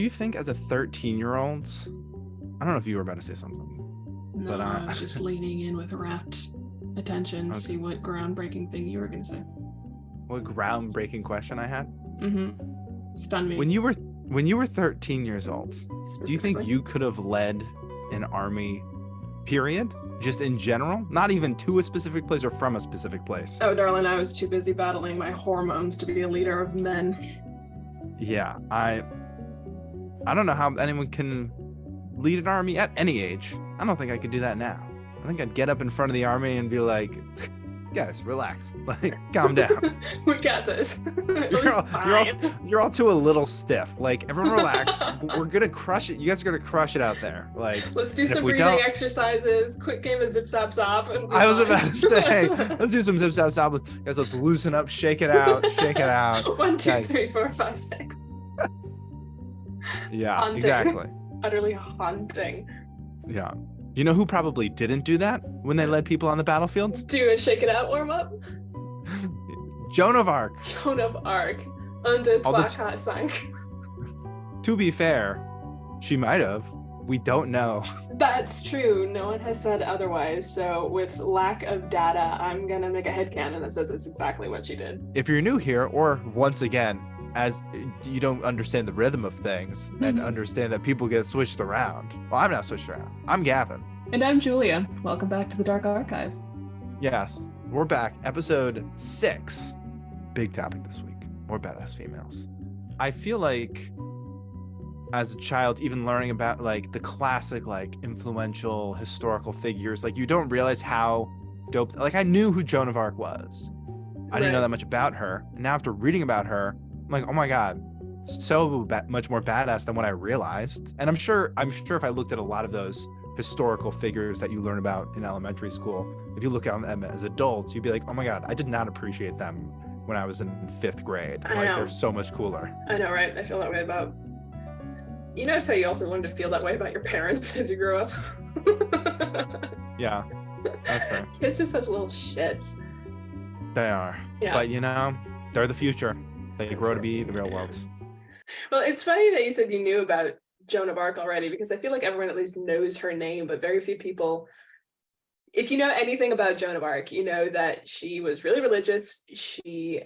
you think as a 13-year-old, I don't know if you were about to say something. No, But, I was just leaning in with rapt attention to see what groundbreaking thing you were going to say. What groundbreaking question I had? Stun me. When you were 13 years old, do you think you could have led an army, period? Just in general? Not even to a specific place or from a specific place? Oh, darling, I was too busy battling my hormones to be a leader of men. Yeah, I don't know how anyone can lead an army at any age. I don't think I could do that now. I think I'd get up in front of the army and be like, guys, relax. Like, calm down. We got this. You're all too a little stiff. Like, everyone relax. We're gonna crush it. You guys are gonna crush it out there. Like, let's do some breathing exercises. Quick game of zip zap zop. I was about to say, let's do some zip zap zop. Guys, let's loosen up, shake it out, shake it out. 1, 2, 3, 4, 5, 6. Yeah, haunting. Exactly. Utterly haunting. Yeah. You know who probably didn't do that when they led people on the battlefield? Do a shake it out warm up. Joan of Arc. Joan of Arc. Under cinq. To be fair, she might have. We don't know. That's true. No one has said otherwise. So with lack of data, I'm going to make a headcanon that says it's exactly what she did. If you're new here, or once again, as you don't understand the rhythm of things and understand that people get switched around. Well, I'm not switched around. I'm Gavin. And I'm Julia. Welcome back to the Dark Archive. Yes, we're back. Episode 6. Big topic this week. More badass females. I feel like as a child, even learning about like the classic, like influential historical figures, like you don't realize how dope. Like I knew who Joan of Arc was. I didn't know that much about her. And now after reading about her, I'm like, oh my God, so much more badass than what I realized. And I'm sure if I looked at a lot of those historical figures that you learn about in elementary school, if you look at them as adults, you'd be like, oh my God, I did not appreciate them when I was in 5th grade. They're so much cooler. I know, right? I feel that way about, it's how you also learn to feel that way about your parents as you grow up. Yeah, that's fair. Kids are such little shits. They are. Yeah. But they're the future. They grow to be the real world. Well, it's funny that you said you knew about Joan of Arc already, because I feel like everyone at least knows her name, but very few people. If you know anything about Joan of Arc, you know that she was really religious. She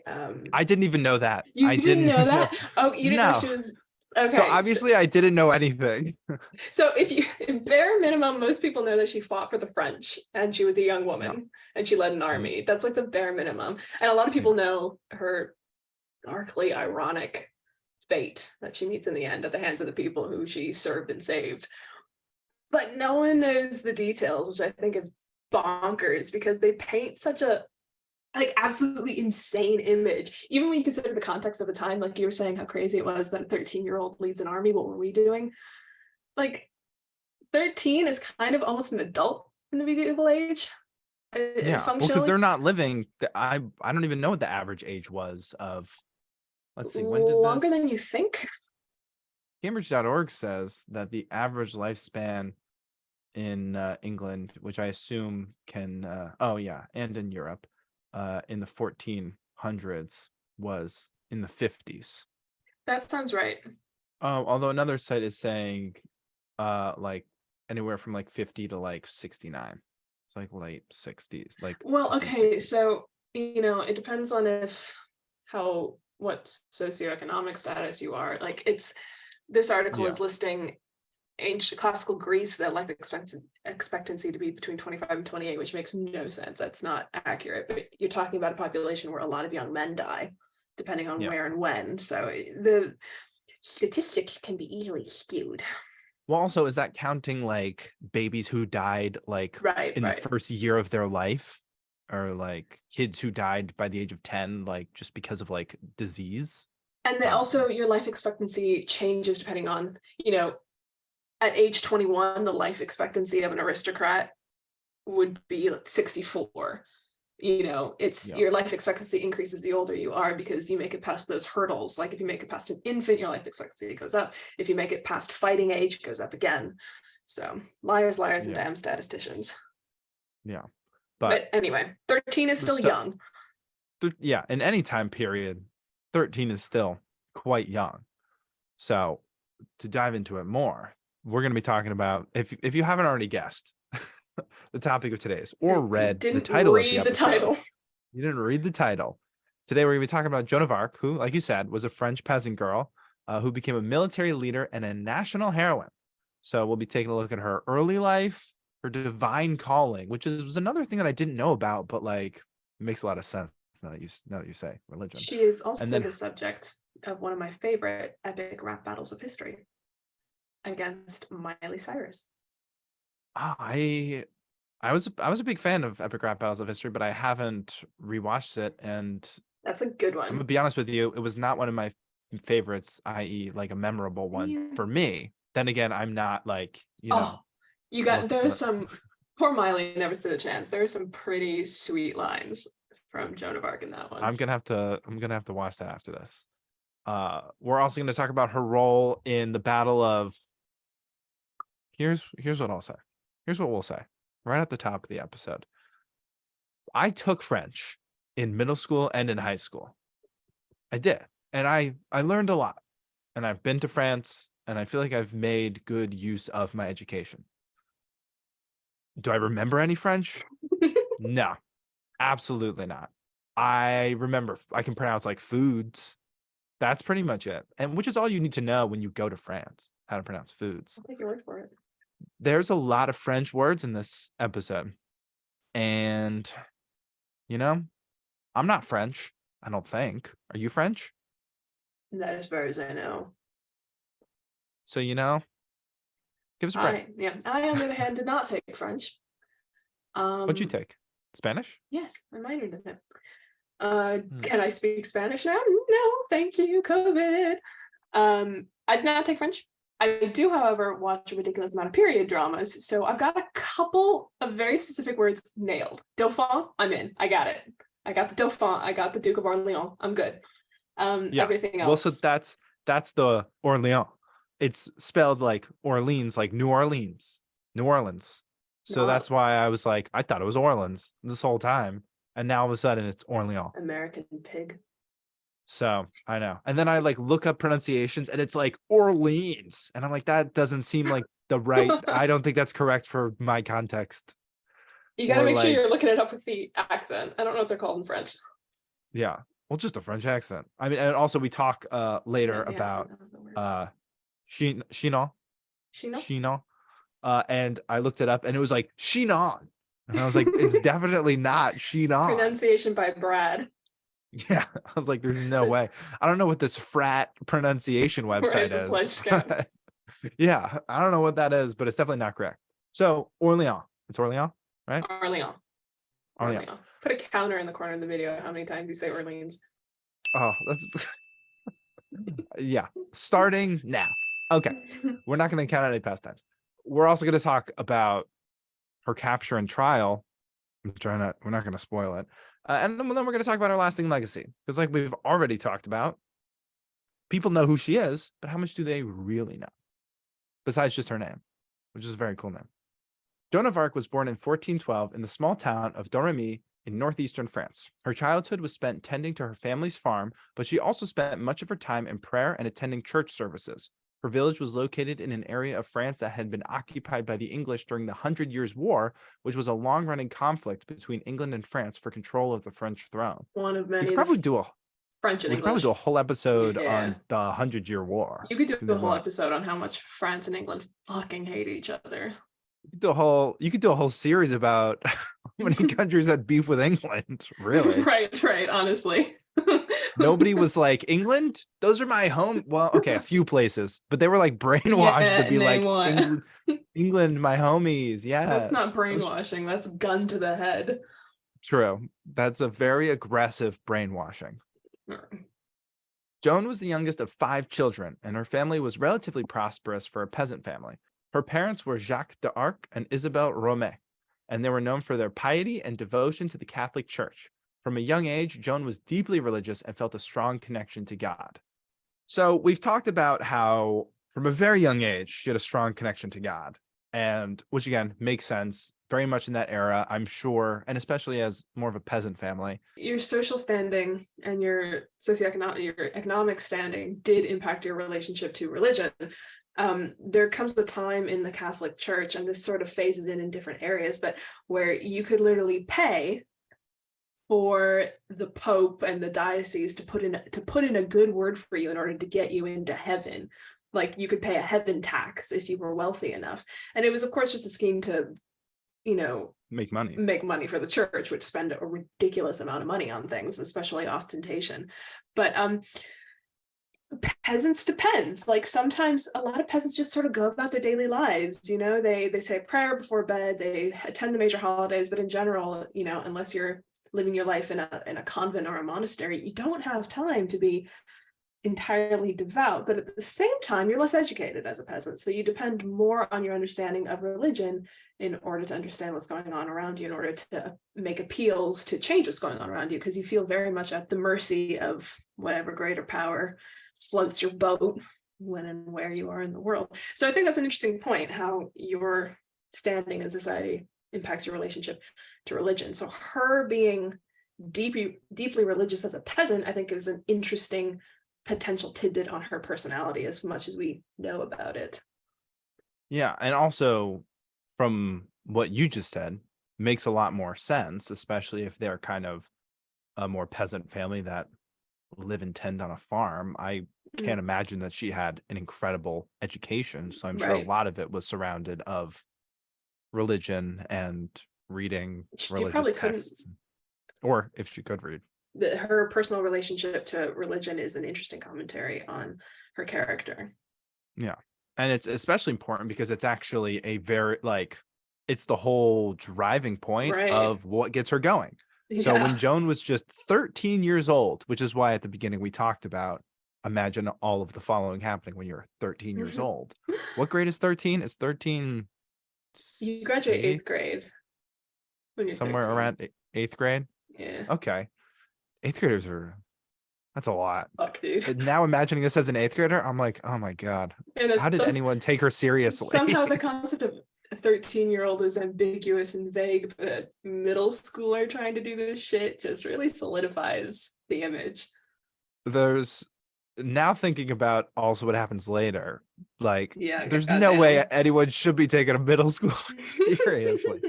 I didn't even know that. I didn't know that? Oh, you didn't know she was. Okay. So obviously I didn't know anything. So bare minimum, most people know that she fought for the French and she was a young woman and she led an army. That's like the bare minimum. And a lot of people know her darkly ironic fate that she meets in the end at the hands of the people who she served and saved. But no one knows the details, which I think is bonkers, because they paint such a absolutely insane image. Even when you consider the context of the time, like you were saying how crazy it was that a 13-year-old leads an army. What were we doing? Like 13 is kind of almost an adult in the medieval age. Yeah, well, because they're not living. I don't even know what the average age was of. Let's see, when did longer than you think? Cambridge.org says that the average lifespan in England, which I assume can, and in Europe, in the 1400s was in the 50s. That sounds right. Although another site is saying, like anywhere from like 50 to like 69. It's like late 60s. Like, well, okay, 60s. So it depends on what socioeconomic status you are. Like this article is listing ancient classical Greece, that life expectancy to be between 25 and 28, which makes no sense. That's not accurate. But you're talking about a population where a lot of young men die, depending on where and when. So the statistics can be easily skewed. Well, also, is that counting like babies who died like in the first year of their life? Or like kids who died by the age of 10, like just because of like disease. And then also your life expectancy changes depending on, at age 21, the life expectancy of an aristocrat would be like 64. Your life expectancy increases the older you are because you make it past those hurdles. Like if you make it past an infant, your life expectancy goes up. If you make it past fighting age, it goes up again. So liars, and damn statisticians. Yeah. But anyway, 13 is still young. In any time period, 13 is still quite young. So to dive into it more, we're going to be talking about, if you haven't already guessed, the topic of today's, or read the title of the Read the episode. title. You didn't read the title. Today, we're going to be talking about Joan of Arc, who, like you said, was a French peasant girl who became a military leader and a national heroine. So we'll be taking a look at her early life, her divine calling, which was another thing that I didn't know about, but like it makes a lot of sense now that you say religion. She is also And then the subject of one of my favorite epic rap battles of history against Miley Cyrus. I was a big fan of epic rap battles of history, but I haven't rewatched it, and That's a good one. I'm gonna be honest with you, it was not one of my favorites, i.e., like a memorable one for me. Then again, I'm not like, you know. You got there's some poor Miley never stood a chance. There are some pretty sweet lines from Joan of Arc in that one. I'm gonna have to watch that after this. We're also gonna talk about her role in the Battle of. Here's what I'll say. Here's what we'll say right at the top of the episode. I took French in middle school and in high school. I did, and I learned a lot. And I've been to France, and I feel like I've made good use of my education. Do I remember any French? No, absolutely not. I remember I can pronounce like foods. That's pretty much it. And which is all you need to know when you go to France, how to pronounce foods. I'll take your word for it. There's a lot of French words in this episode. And, you know, I'm not French, I don't think. Are you French? Not as far as I know. So, you know, give us a break. I, on the other hand, did not take French. What'd you take? Spanish? Yes, I minored in it. Can I speak Spanish now? No, thank you, COVID. I did not take French. I do, however, watch a ridiculous amount of period dramas, so I've got a couple of very specific words nailed. Dauphin, I'm in. I got it. I got the Dauphin. I got the Duke of Orleans. I'm good. Everything else. Well, so that's the Orleans. It's spelled like Orleans, like New Orleans. So that's why I was like, I thought it was Orleans this whole time. And now all of a sudden it's Orleans. American pig. So I know. And then I like look up pronunciations and it's like Orleans. And I'm like, that doesn't seem like the right. I don't think that's correct for my context. You got to make sure you're looking it up with the accent. I don't know what they're called in French. Yeah. Well, just a French accent. I mean, and also we talk later about Chiron. And I looked it up and it was like Chiron. And I was like, it's definitely not Chiron. Pronunciation by Brad. Yeah. I was like, there's no way. I don't know what this frat pronunciation website is. Yeah. I don't know what that is, but it's definitely not correct. So Orleans. It's Orleans, right? Orleans. Put a counter in the corner of the video how many times you say Orleans. Oh, that's yeah. Starting now. Okay. We're not going to count any past times. We're also going to talk about her capture and trial. We're not going to spoil it. And then we're going to talk about her lasting legacy. Because like we've already talked about, people know who she is, but how much do they really know? Besides just her name, which is a very cool name. Joan of Arc was born in 1412 in the small town of Domremy in northeastern France. Her childhood was spent tending to her family's farm, but she also spent much of her time in prayer and attending church services. Her village was located in an area of France that had been occupied by the English during the 100 Years' War, which was a long-running conflict between England and France for control of the French throne. One of many. We could probably do a French and English. Probably do a whole episode on the 100-Year War. You could do a whole episode on how much France and England fucking hate each other. You could do a whole series about how many countries had beef with England. Really? Right. Honestly. Nobody was like, England? Those are my home. Well, okay, a few places, but they were like brainwashed to be like, England, my homies. Yeah. That's not brainwashing. That's gun to the head. True. That's a very aggressive brainwashing. Joan was the youngest of 5 children, and her family was relatively prosperous for a peasant family. Her parents were Jacques d'Arc and Isabelle Romée, and they were known for their piety and devotion to the Catholic Church. From a young age, Joan was deeply religious and felt a strong connection to God. So we've talked about how from a very young age, she had a strong connection to God. and which again makes sense very much in that era, I'm sure, and especially as more of a peasant family. Your social standing and your economic standing did impact your relationship to religion. There comes a time in the Catholic Church, and this sort of phases in different areas, but where you could literally pay for the Pope and the diocese to put in a good word for you in order to get you into heaven. Like you could pay a heaven tax if you were wealthy enough. And it was, of course, just a scheme to, Make money. Make money for the church, which spend a ridiculous amount of money on things, especially ostentation. But peasants depends. Like sometimes a lot of peasants just sort of go about their daily lives. They say a prayer before bed, they attend the major holidays, but in general, unless you're living your life in a convent or a monastery, you don't have time to be entirely devout. But at the same time, you're less educated as a peasant, so you depend more on your understanding of religion in order to understand what's going on around you, in order to make appeals to change what's going on around you, because you feel very much at the mercy of whatever greater power floats your boat when and where you are in the world. So I think that's an interesting point, how your standing in society impacts your relationship to religion. So her being deeply religious as a peasant, I think, is an interesting potential tidbit on her personality, as much as we know about it. Yeah, and also from what you just said, makes a lot more sense, especially if they're kind of a more peasant family that live and tend on a farm. I can't imagine that she had an incredible education, so I'm sure a lot of it was surrounded of religion and reading religious texts, or if she could read. Her personal relationship to religion is an interesting commentary on her character. Yeah, and it's especially important because it's actually a very it's the whole driving point of what gets her going. So when Joan was just 13 years old, which is why at the beginning we talked about, imagine all of the following happening when you're 13 years old. What grade is 13? Is 13? You graduate 8th grade. When you're somewhere 13. around 8th grade? Yeah. Okay. 8th graders that's a lot. Fuck, dude. But now imagining this as an 8th grader, I'm like, oh my God. How did anyone take her seriously? Somehow the concept of a 13-year-old is ambiguous and vague, but a middle schooler trying to do this shit just really solidifies the image. There's now thinking about also what happens later. There's no way anyone should be taking a middle school seriously.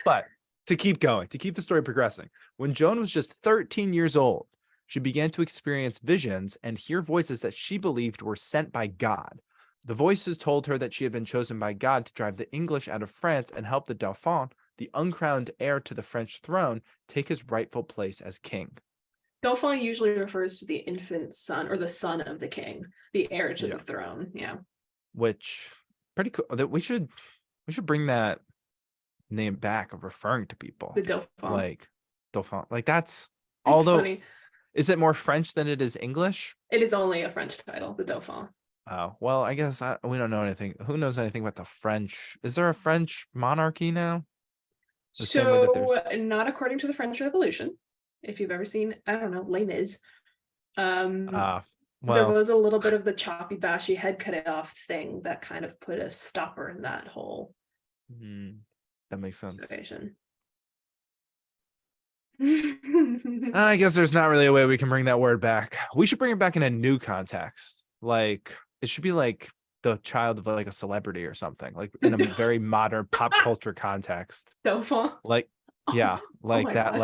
But to keep going, to keep the story progressing, when Joan was just 13 years old, she began to experience visions and hear voices that she believed were sent by God. The voices told her that she had been chosen by God to drive the English out of France and help the Dauphin, the uncrowned heir to the French throne, take his rightful place as king. Dauphin usually refers to the infant son or the son of the king, the heir to the throne. Yeah. Which pretty cool. That we should bring that name back of referring to people. The Dauphin. Dauphin. That's although funny. Is it more French than it is English? It is only a French title, the Dauphin. Oh, well, I guess we don't know anything. Who knows anything about the French? Is there a French monarchy now? So, not according to the French Revolution. If you've ever seen, I don't know, Les Mis. There was a little bit of the choppy, bashy head cut off thing that kind of put a stopper in that whole that makes sense. Situation. I guess there's not really a way we can bring that word back. We should bring it back in a new context. It should be like the child of a celebrity or something, in a very modern pop culture context. Dauphin. that. God.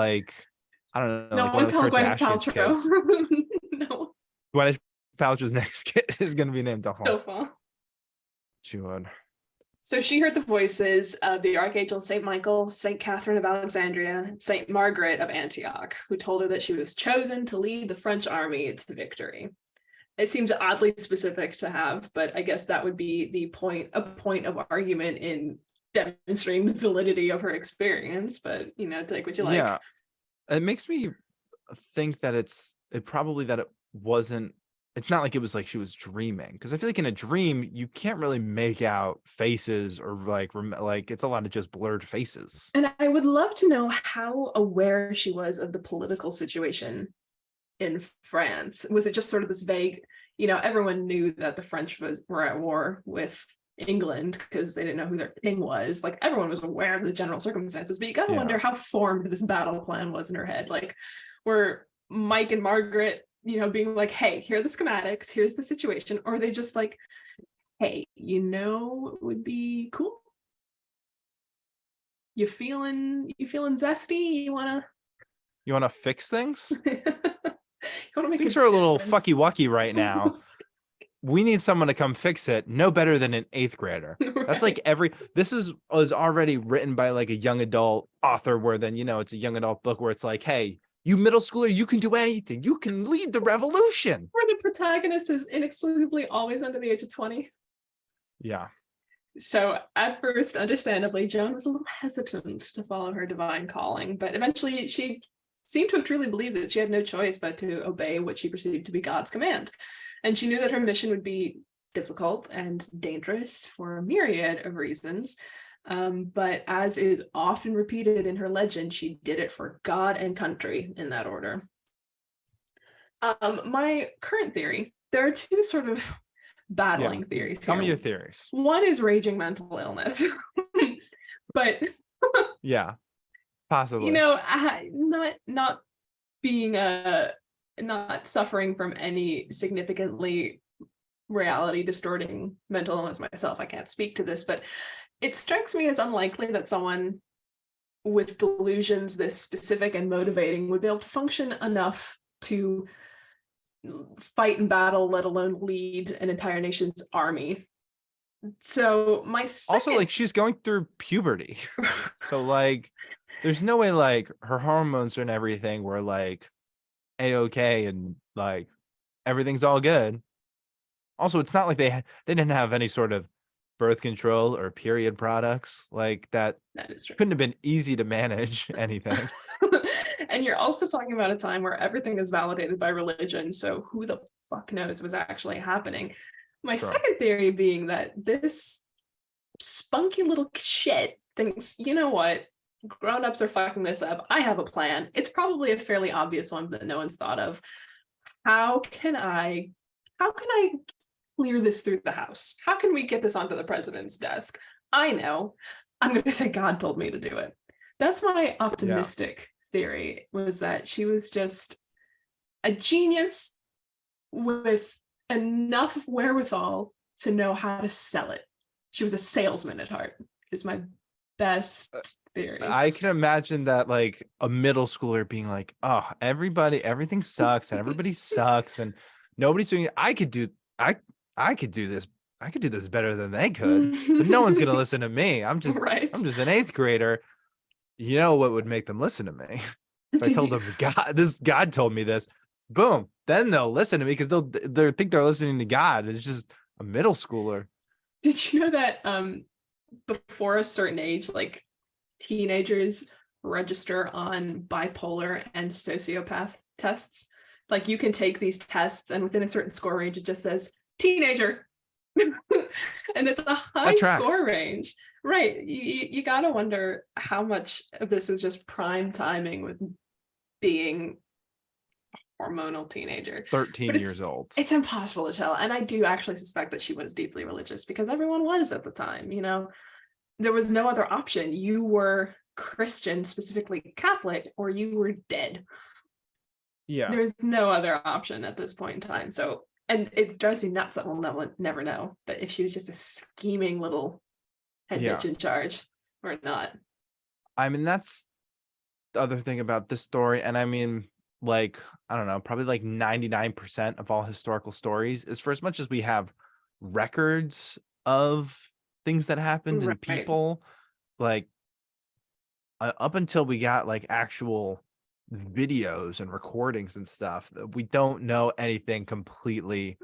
I don't know. No one call Gwyneth Paltrow. No. Gwyneth Paltrow's next kid is going to be named Dauphin. Dauphin. She would. So she heard the voices of the Archangel St. Michael, St. Catherine of Alexandria, St. Margaret of Antioch, who told her that she was chosen to lead the French army to victory. It seems oddly specific to have, but I guess that would be a point of argument in demonstrating the validity of her experience. But take what you like. Yeah, it makes me think that it wasn't. It's not like it was she was dreaming, because I feel like in a dream you can't really make out faces or it's a lot of just blurred faces. And I would love to know how aware she was of the political situation in France. Was it just sort of this vague, everyone knew that the French were at war with England because they didn't know who their king was. Like everyone was aware of the general circumstances, but you gotta wonder how formed this battle plan was in her head. Like, were Mike and Margaret, being like, hey, here are the schematics, here's the situation, or are they just like, hey, it would be cool. You feeling zesty? You wanna fix things? you wanna make things are a little fucky wucky right now. We need someone to come fix it. No better than an 8th grader. Right. That's like this was already written by like a young adult author, where then, it's a young adult book where it's like, hey, you middle schooler, you can do anything. You can lead the revolution. Where the protagonist is inexplicably always under the age of 20. Yeah. So at first, understandably, Joan was a little hesitant to follow her divine calling, but eventually she seemed to have truly believed that she had no choice but to obey what she perceived to be God's command. And she knew that her mission would be difficult and dangerous for a myriad of reasons. But as is often repeated in her legend, she did it for God and country in that order. My current theory, there are two sort of battling theories here. Tell me your theories. One is raging mental illness, but yeah, possibly. Not being not suffering from any significantly reality distorting mental illness myself. I can't speak to this, but it strikes me as unlikely that someone with delusions this specific and motivating would be able to function enough to fight in battle, let alone lead an entire nation's army. So also, like, she's going through puberty. So like there's no way like her hormones and everything were like A-okay and like everything's all good. Also, it's not like they didn't have any sort of birth control or period products. Like that is true. Couldn't have been easy to manage anything. And you're also talking about a time where everything is validated by religion, so who the fuck knows what's actually happening. My second theory being that this spunky little shit thinks, you know what, grown-ups are fucking this up. I have a plan. It's probably a fairly obvious one that no one's thought of. How can I clear this through the House? How can we get this onto the president's desk? I know. I'm going to say God told me to do it. That's my optimistic theory, was that she was just a genius with enough wherewithal to know how to sell it. She was a salesman at heart, is my best theory. I can imagine that, like, a middle schooler being like, oh, everything sucks and everybody sucks and nobody's doing it. I could do this. I could do this better than they could, but no one's gonna listen to me. I'm just an 8th grader. You know what would make them listen to me? If I told them God told me this, boom, then they'll listen to me because they'll think they're listening to God. It's just a middle schooler. Did you know that before a certain age, like, teenagers register on bipolar and sociopath tests? Like, you can take these tests and within a certain score range, it just says teenager. And it's a high score range, right? You gotta wonder how much of this was just prime timing with being a hormonal teenager, 13 years old. It's impossible to tell, and I do actually suspect that she was deeply religious because everyone was at the time. There was no other option. You were Christian, specifically Catholic, or you were dead. Yeah, there's no other option at this point in time. So, and it drives me nuts that we'll never know that if she was just a scheming little head bitch in charge or not. I mean, that's the other thing about this story. And I mean, like, I don't know, probably like 99% of all historical stories is, for as much as we have records of things that happened and people, like, up until we got like actual videos and recordings and stuff, we don't know anything completely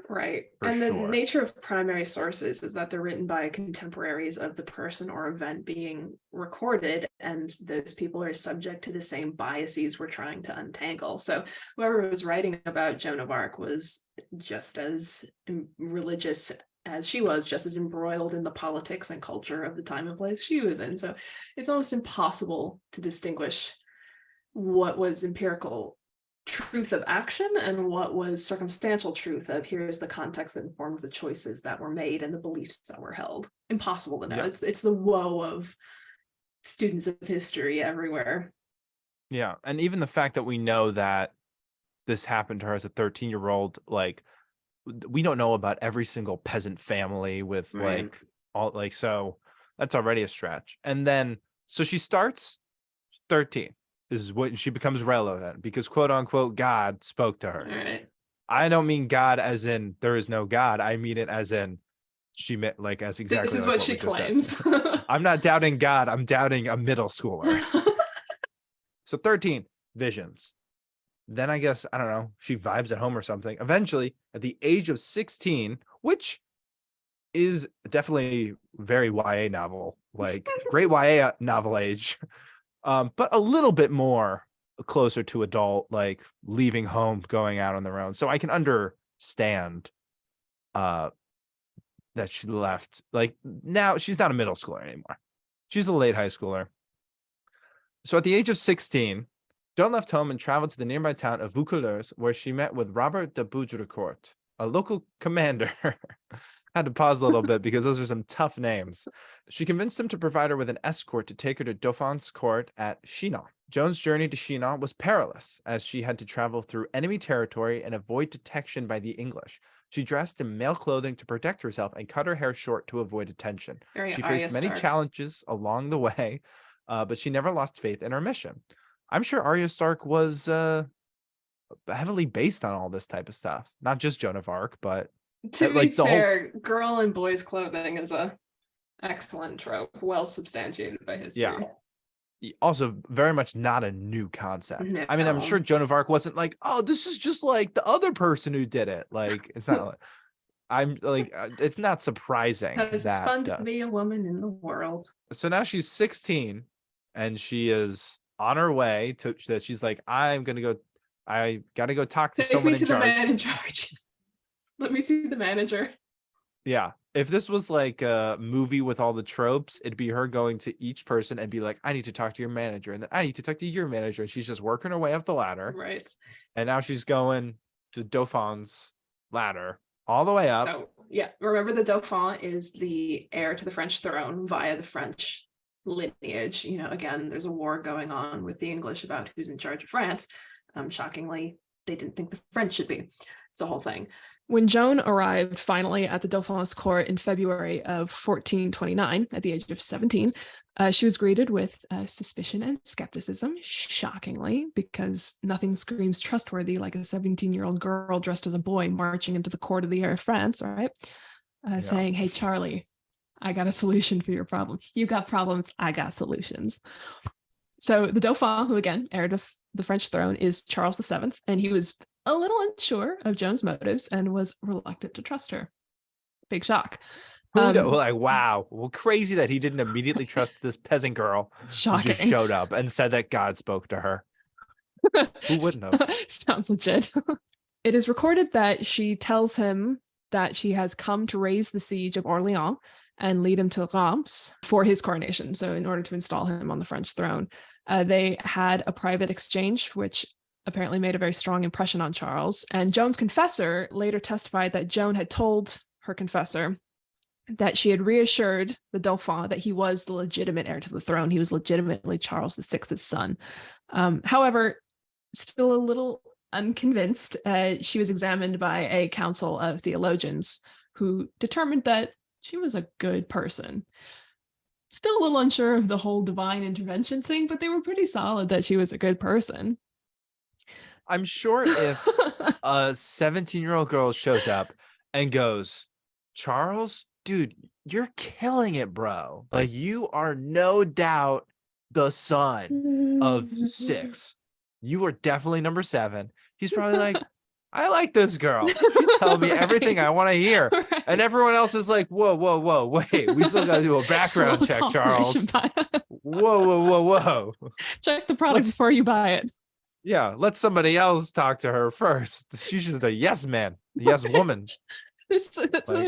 and the nature of primary sources is that they're written by contemporaries of the person or event being recorded, and those people are subject to the same biases we're trying to untangle. So whoever was writing about Joan of Arc was just as religious as she was, just as embroiled in the politics and culture of the time and place she was in. So it's almost impossible to distinguish what was empirical truth of action and what was circumstantial truth of here's the context that informed the choices that were made and the beliefs that were held. Impossible to know. Yeah. It's the woe of students of history everywhere. Yeah. And even the fact that we know that this happened to her as a 13-year-old, like, we don't know about every single peasant family with Right. like all like, so that's already a stretch. And then so she starts 13 is when she becomes relevant because quote unquote God spoke to her. All right. I don't mean God as in there is no God. I mean it as in she meant like as exactly This is like what she we just said. claims. I'm not doubting God. I'm doubting a middle schooler. So 13 visions. Then I guess, I don't know, she vibes at home or something. Eventually, at the age of 16, which is definitely very YA novel, like great YA novel age, but a little bit more closer to adult, like leaving home, going out on their own. So I can understand that she left. Like now she's not a middle schooler anymore. She's a late high schooler. So at the age of 16, Joan left home and traveled to the nearby town of Vaucouleurs, where she met with Robert de Baudricourt, a local commander. Had to pause a little bit because those are some tough names. She convinced him to provide her with an escort to take her to Dauphin's court at Chinon. Joan's journey to Chinon was perilous, as she had to travel through enemy territory and avoid detection by the English. She dressed in male clothing to protect herself and cut her hair short to avoid attention. She faced many challenges along the way, but she never lost faith in her mission. I'm sure Arya Stark was heavily based on all this type of stuff. Not just Joan of Arc, but to be fair, girl in boys' clothing is a excellent trope, well substantiated by history. Yeah. Also, very much not a new concept. No. I mean, I'm sure Joan of Arc wasn't like, oh, this is just like the other person who did it. Like, it's not. I'm like, it's not surprising. It's fun to be a woman in the world. So now she's 16, and she is on her way to that. She's like, I got to go talk to someone in charge. The man in charge. Let me see the manager. Yeah. If this was like a movie with all the tropes, it'd be her going to each person and be like, I need to talk to your manager. And then I need to talk to your manager. And she's just working her way up the ladder. Right. And now she's going to Dauphin's ladder all the way up. So, yeah. Remember, the Dauphin is the heir to the French throne via the French lineage. You know, again, there's a war going on with the English about who's in charge of France. Shockingly, they didn't think the French should be. It's a whole thing. When Joan arrived finally at the Dauphin's court in February of 1429, at the age of 17, she was greeted with suspicion and skepticism, shockingly, because nothing screams trustworthy like a 17-year-old girl dressed as a boy marching into the court of the heir of France, right? Saying, hey, Charlie, I got a solution for your problem. You got problems, I got solutions. So the Dauphin, who again, heir to the French throne, is Charles VII, and he was a little unsure of Joan's motives and was reluctant to trust her. Big shock. Like, wow. Well, crazy that he didn't immediately trust this peasant girl. Shocking. Who just showed up and said that God spoke to her. Who wouldn't have? Sounds legit. It is recorded that she tells him that she has come to raise the siege of Orleans and lead him to Reims for his coronation. So in order to install him on the French throne, they had a private exchange, which apparently made a very strong impression on Charles. And Joan's confessor later testified that Joan had told her confessor that she had reassured the Dauphin that he was the legitimate heir to the throne. He was legitimately Charles VI's son. However, still a little unconvinced, she was examined by a council of theologians who determined that she was a good person. Still a little unsure of the whole divine intervention thing, but they were pretty solid that she was a good person. I'm sure if a 17-year-old girl shows up and goes, Charles, dude, you're killing it, bro. Like, you are no doubt the son of 6. You are definitely number 7. He's probably like, I like this girl. She's telling me everything I want to hear. Right. And everyone else is like, whoa, wait. We still got to do a background check, Charles. Whoa. Check the product before you buy it. Yeah, let somebody else talk to her first. She's just a yes man, yes woman. They're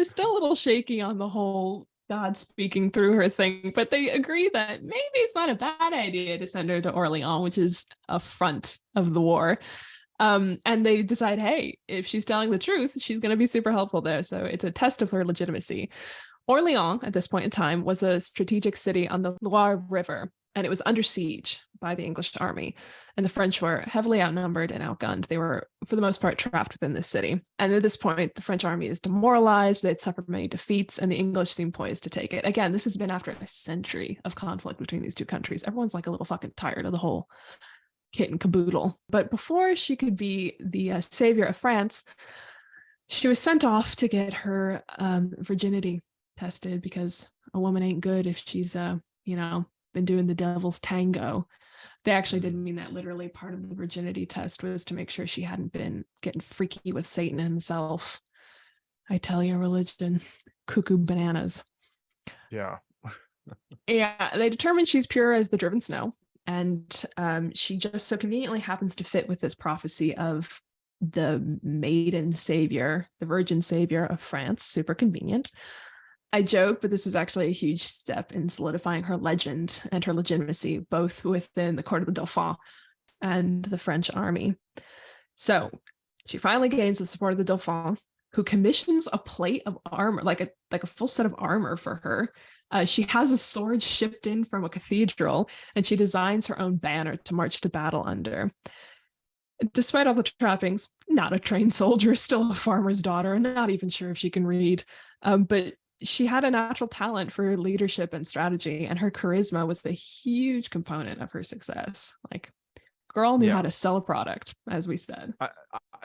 still a little shaky on the whole God speaking through her thing, but they agree that maybe it's not a bad idea to send her to Orleans, which is a front of the war. And they decide, hey, if she's telling the truth, she's going to be super helpful there. So it's a test of her legitimacy. Orléans, at this point in time, was a strategic city on the Loire River, and it was under siege by the English army. And the French were heavily outnumbered and outgunned. They were, for the most part, trapped within this city. And at this point, the French army is demoralized. They'd suffered many defeats, and the English seem poised to take it. Again, this has been after a century of conflict between these two countries. Everyone's like a little fucking tired of the whole kit and caboodle. But before she could be the savior of France, she was sent off to get her virginity tested, because a woman ain't good if she's been doing the devil's tango. They actually didn't mean that literally. Part of the virginity test was to make sure she hadn't been getting freaky with Satan himself. I tell you, religion, cuckoo bananas. Yeah. Yeah, they determined she's pure as the driven snow, and she just so conveniently happens to fit with this prophecy of the maiden savior, the virgin savior of France. Super convenient. I joke, but this was actually a huge step in solidifying her legend and her legitimacy, both within the court of the Dauphin and the French army. So she finally gains the support of the Dauphin, who commissions a plate of armor, like a full set of armor for her. She has a sword shipped in from a cathedral, and she designs her own banner to march to battle under. Despite all the trappings, not a trained soldier, still a farmer's daughter, not even sure if she can read, but she had a natural talent for leadership and strategy, and her charisma was a huge component of her success. Like, girl knew how to sell a product, as we said.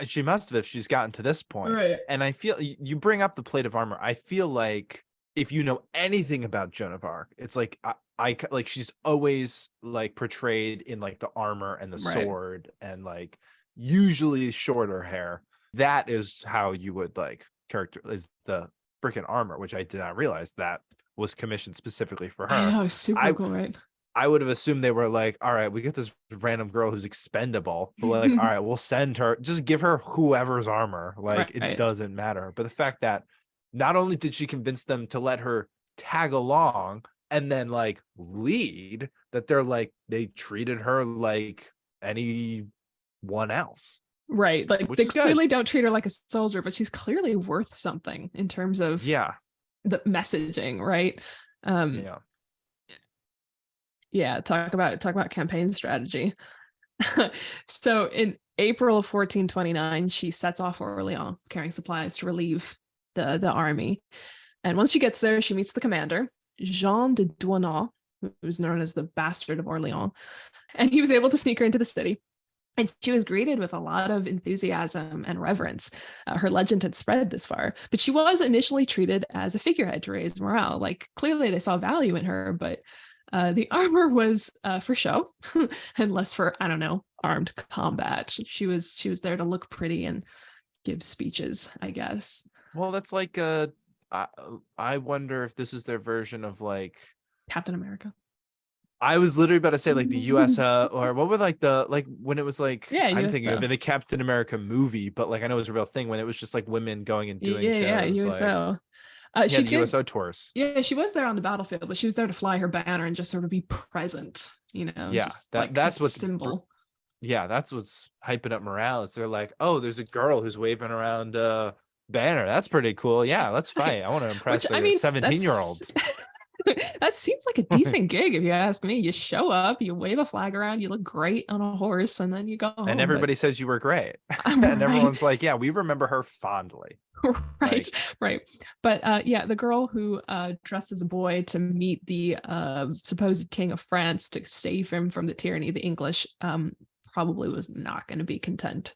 She must have if she's gotten to this point. Right. And I feel you bring up the plate of armor. I feel like if you know anything about Joan of Arc, it's like I like she's always like portrayed in like the armor and the sword and like usually shorter hair. That is how you would like characterize the freaking armor, which I did not realize that was commissioned specifically for her. I know, super cool, right? I would have assumed they were like, all right, we get this random girl who's expendable, but like, all right, we'll send her, just give her whoever's armor. Like, it doesn't matter. But the fact that not only did she convince them to let her tag along and then like lead, that they're like, they treated her like anyone else. Right. Like, they clearly don't treat her like a soldier, but she's clearly worth something in terms of the messaging, right? Talk about campaign strategy. So in April of 1429, she sets off for Orléans carrying supplies to relieve the army. And once she gets there, she meets the commander, Jean de Douanan, who's known as the Bastard of Orléans, and he was able to sneak her into the city. And she was greeted with a lot of enthusiasm and reverence. Her legend had spread this far, but she was initially treated as a figurehead to raise morale. Like, clearly they saw value in her, but the armor was for show and less for, I don't know, armed combat. She was there to look pretty and give speeches, I guess. Well, that's like I wonder if this is their version of like Captain America. I was literally about to say like the US or what were like the like when it was like I'm thinking of the Captain America movie, but like I know it was a real thing when it was just like women going and doing shows. USO. Like, she did USO tours. Yeah, she was there on the battlefield, but she was there to fly her banner and just sort of be present, you know. Yeah, just that's what's symbol. Yeah, that's what's hyping up morale. Is they're like, oh, there's a girl who's waving around a banner. That's pretty cool. Yeah, let's fight. I want to impress a 17-year-old. That seems like a decent gig if you ask me. You show up, you wave a flag around, you look great on a horse, and then you go home. And everybody says you were great. And everyone's like, yeah, we remember her fondly. Right. But the girl who dressed as a boy to meet the supposed king of France to save him from the tyranny of the English probably was not going to be content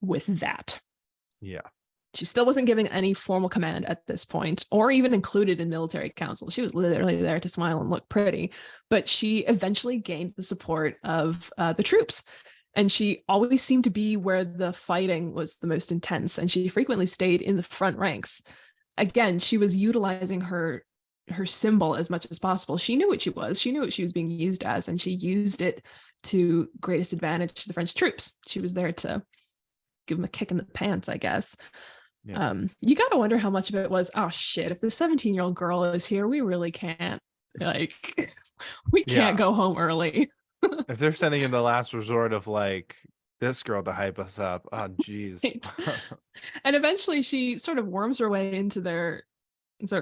with that. Yeah. She still wasn't giving any formal command at this point, or even included in military council. She was literally there to smile and look pretty, but she eventually gained the support of the troops. And she always seemed to be where the fighting was the most intense, and she frequently stayed in the front ranks. Again, she was utilizing her symbol as much as possible. She knew what she was. She knew what she was being used as, and she used it to greatest advantage to the French troops. She was there to give them a kick in the pants, I guess. Yeah. You got to wonder how much of it was, oh shit, if the 17-year-old girl is here, we really can't, like, we can't go home early. If they're sending in the last resort of like this girl to hype us up. Oh, geez. Right. And eventually she sort of worms her way into their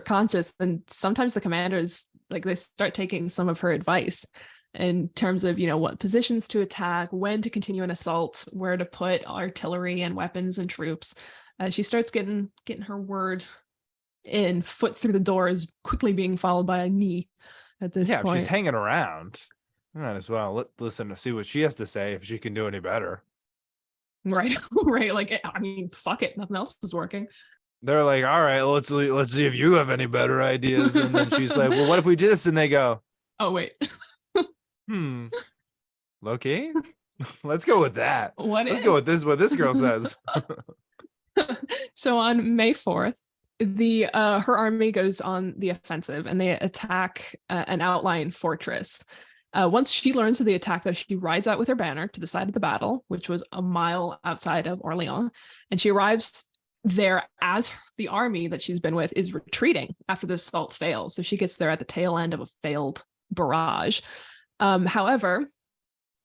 conscious, and sometimes the commanders, like, they start taking some of her advice in terms of, what positions to attack, when to continue an assault, where to put artillery and weapons and troops. She starts getting her word in. Foot through the door is quickly being followed by a knee at this point. Yeah, if she's hanging around, might as well listen to see what she has to say, if she can do any better. Right. Right. Like, I mean, fuck it, nothing else is working. They're like, all right, let's see if you have any better ideas. And then she's like, well, what if we do this? And they go, oh wait, Loki, let's go with that. Let's go with what this girl says. So on May 4th, her army goes on the offensive and they attack an outlying fortress. Once she learns of the attack, though, she rides out with her banner to the side of the battle, which was a mile outside of Orleans, and she arrives there as the army that she's been with is retreating after the assault fails. So she gets there at the tail end of a failed barrage. However,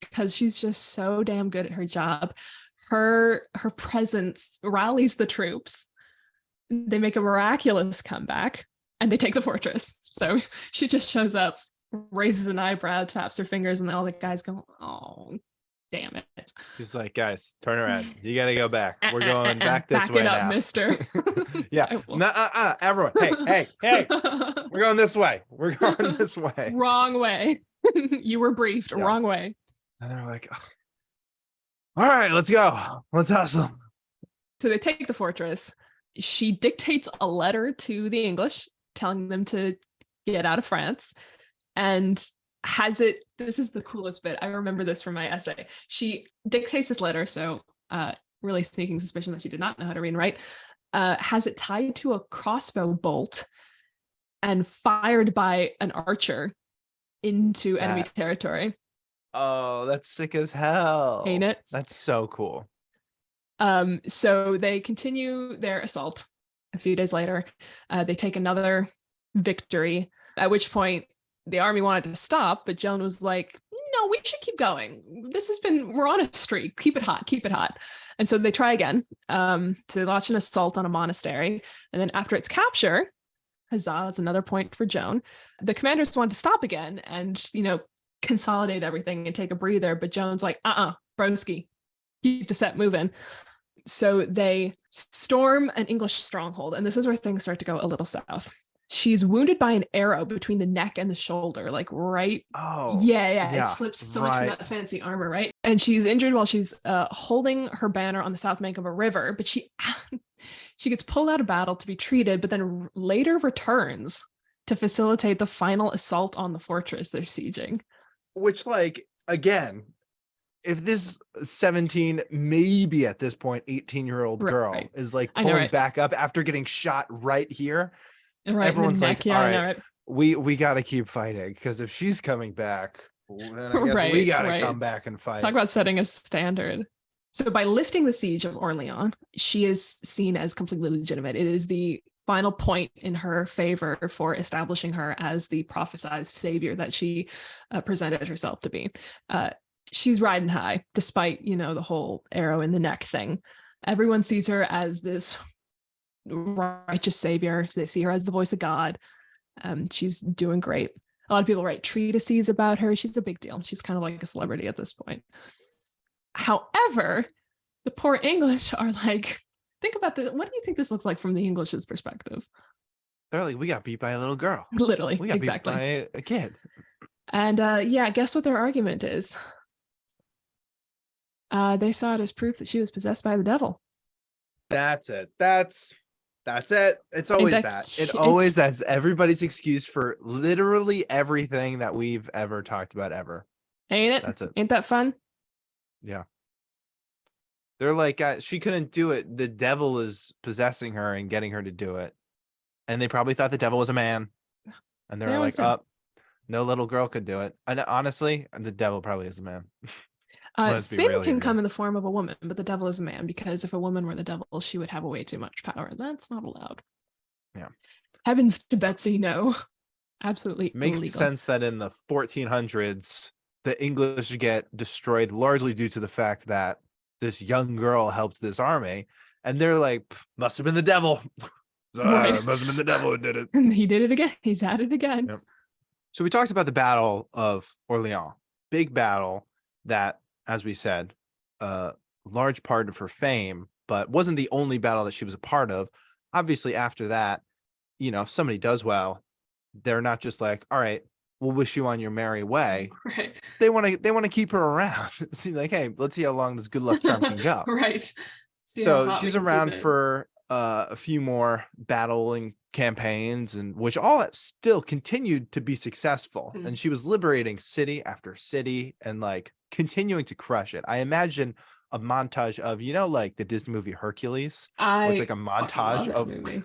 because she's just so damn good at her job, her presence rallies the troops. They make a miraculous comeback and they take the fortress. So she just shows up, raises an eyebrow, taps her fingers, and then all the guys go, oh, damn it. She's like, guys, turn around. You got to go back. We're going back this back way it up, now. mister. Yeah. Everyone. Hey. We're going this way. We're going this way. Wrong way. You were briefed. Yeah. Wrong way. And they're like, oh. All right, let's go. Let's hustle. So they take the fortress. She dictates a letter to the English telling them to get out of France, and this is the coolest bit. I remember this from my essay. She dictates this letter, so really sneaking suspicion that she did not know how to read and write, has it tied to a crossbow bolt and fired by an archer into enemy territory. Oh, that's sick as hell. Ain't it? That's so cool. So they continue their assault. A few days later, they take another victory, at which point the army wanted to stop, but Joan was like, no, we should keep going. We're on a streak. Keep it hot. And so they try again to launch an assault on a monastery. And then after its capture, huzzah, that's another point for Joan. The commanders wanted to stop again and, consolidate everything and take a breather. But Joan's like, broski, keep the set moving. So they storm an English stronghold. And this is where things start to go a little south. She's wounded by an arrow between the neck and the shoulder, like right. Oh, yeah. It slips so much from that fancy armor, right? And she's injured while she's holding her banner on the south bank of a river. But she gets pulled out of battle to be treated, but then later returns to facilitate the final assault on the fortress they're sieging. Which, like, again, if this 17, maybe at this point 18-year-old girl is like pulling back up after getting shot right here. Right, everyone's like, all right, we got to keep fighting, because if she's coming back, then I guess we got to come back and fight. Talk about setting a standard. So by lifting the siege of Orleans, she is seen as completely legitimate. It is the final point in her favor for establishing her as the prophesied savior that she presented herself to be. She's riding high, despite, the whole arrow in the neck thing. Everyone sees her as this righteous savior. They see her as the voice of God. She's doing great. A lot of people write treatises about her. She's a big deal. She's kind of like a celebrity at this point. However, the poor English are like, think about this. What do you think this looks like from the English's perspective? They're like, we got beat by a little girl. Literally, we got exactly. beat by a kid. And guess what their argument is? They saw it as proof that she was possessed by the devil. That's it. That's it. It's always that. That's everybody's excuse for literally everything that we've ever talked about ever. Ain't it? That's it. Ain't that fun? Yeah. They're like, she couldn't do it. The devil is possessing her and getting her to do it. And they probably thought the devil was a man. And they're like, no little girl could do it. And honestly, the devil probably is a man. Sin can come in the form of a woman, but the devil is a man, because if a woman were the devil, she would have way too much power. That's not allowed. Yeah. Heavens to Betsy, no. Absolutely Makes illegal. sense that in the 1400s, the English get destroyed largely due to the fact that this young girl helped this army, and they're like, must have been the devil. Right. Must have been the devil who did it. And he did it again. He's at it again. Yep. So we talked about the Battle of Orleans, big battle that, as we said, large part of her fame, but wasn't the only battle that she was a part of. Obviously, after that, if somebody does well, they're not just like, all right, we'll wish you on your merry way. Right. They want to keep her around. See, like, hey, let's see how long this good luck charm can go. Right. See how So hot we she's can keep around it. for a few more battling campaigns, and which all still continued to be successful. And she was liberating city after city and like continuing to crush it. I imagine a montage of, like the Disney movie Hercules, where it's like a montage of movie.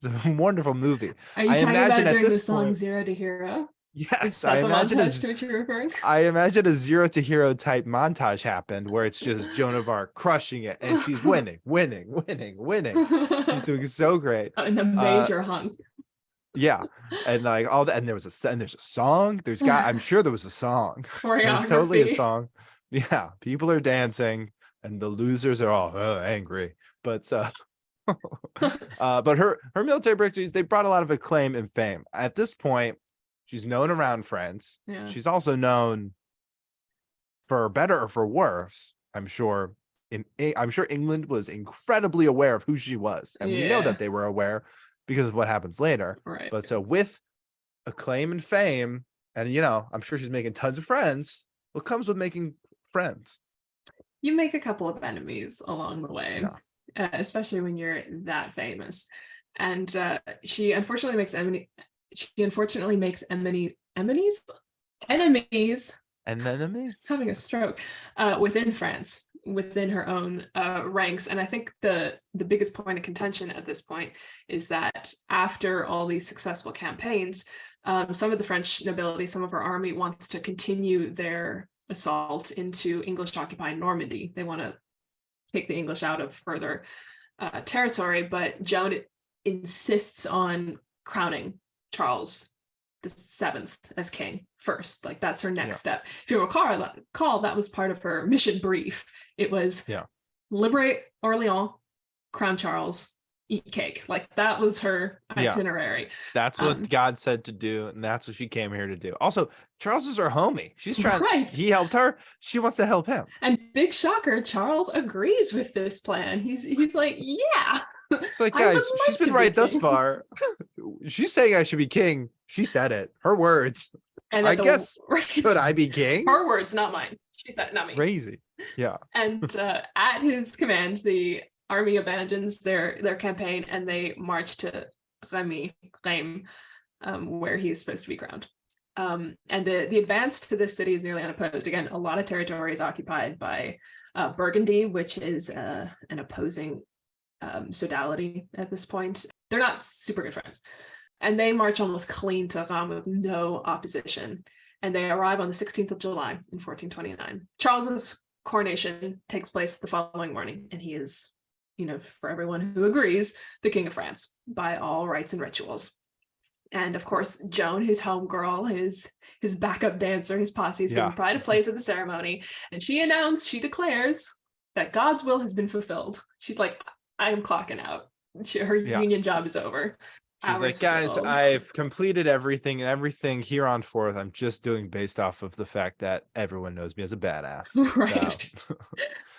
It's a wonderful movie. Are you I talking imagine about at during the this song point- Zero to Hero? Yes, Is that I the imagine montage to which you're referring? I imagine a Zero to Hero type montage happened where it's just Joan of Arc crushing it, and she's winning. She's doing so great. In the major hunk. Yeah, and like all that, and there's a song. I'm sure there was a song. There's totally a Choreography. song. Yeah, people are dancing, and the losers are all angry. But but her military victories, they brought a lot of acclaim and fame. At this point, she's known around France. Yeah. She's also known, for better or for worse, I'm sure England was incredibly aware of who she was, and we know Yeah. that they were aware because of what happens later. Right. But so with acclaim and fame, and I'm sure she's making tons of friends. What comes with making friends? You make a couple of enemies along the way, Yeah. Especially when you're that famous. And she unfortunately makes enemies. And then Having a stroke within France, within her own ranks. And I think the biggest point of contention at this point is that after all these successful campaigns, some of the French nobility, some of her army wants to continue their assault into English occupied Normandy. They want to take the English out of further territory, but Joan insists on crowning Charles the seventh as king first. Like that's her next step. If you recall, that was part of her mission brief. It was liberate Orleans, crown Charles, eat cake. Like that was her itinerary. That's what God said to do, and that's what she came here to do. Also, Charles is her homie. She's trying. He helped her. She wants to help him. And big shocker, Charles agrees with this plan. He's like, yeah. It's like, guys, she's been right thus far. She's saying I should be king. She said it. Her words. And I guess, should I be king? Her words, not mine. She said, not me. Crazy. Yeah. And at his command, the army abandons their campaign and they march to Reims, where he's supposed to be crowned. And the advance to this city is nearly unopposed. Again, a lot of territory is occupied by Burgundy, which is an opposing sodality at this point. They're not super good friends. And they march almost clean to Reims with no opposition. And they arrive on the 16th of July in 1429. Charles's coronation takes place the following morning, and he is, for everyone who agrees, the King of France by all rites and rituals. And of course, Joan, his homegirl, his backup dancer, his posse is given pride of place at the ceremony. And she declares that God's will has been fulfilled. She's like, I am clocking out. Her union job is over. She's like, guys, I've completed everything, and everything here on forth, I'm just doing based off of the fact that everyone knows me as a badass. Right.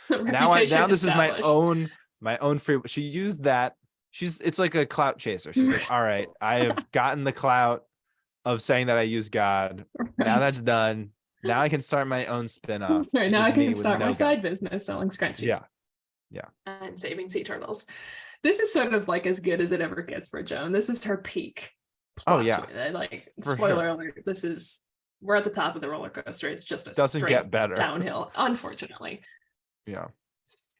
So, now this is my own free. She used that. It's like a clout chaser. She's like, all right, I have gotten the clout of saying that I use God. Right. Now that's done. Now I can start my own spin-off. Right, now I can start my side business selling scrunchies. Yeah. And saving sea turtles. This is sort of like as good as it ever gets for Joan. This is her peak. Like, spoiler alert, we're at the top of the roller coaster. It's just doesn't get better downhill, unfortunately. Yeah.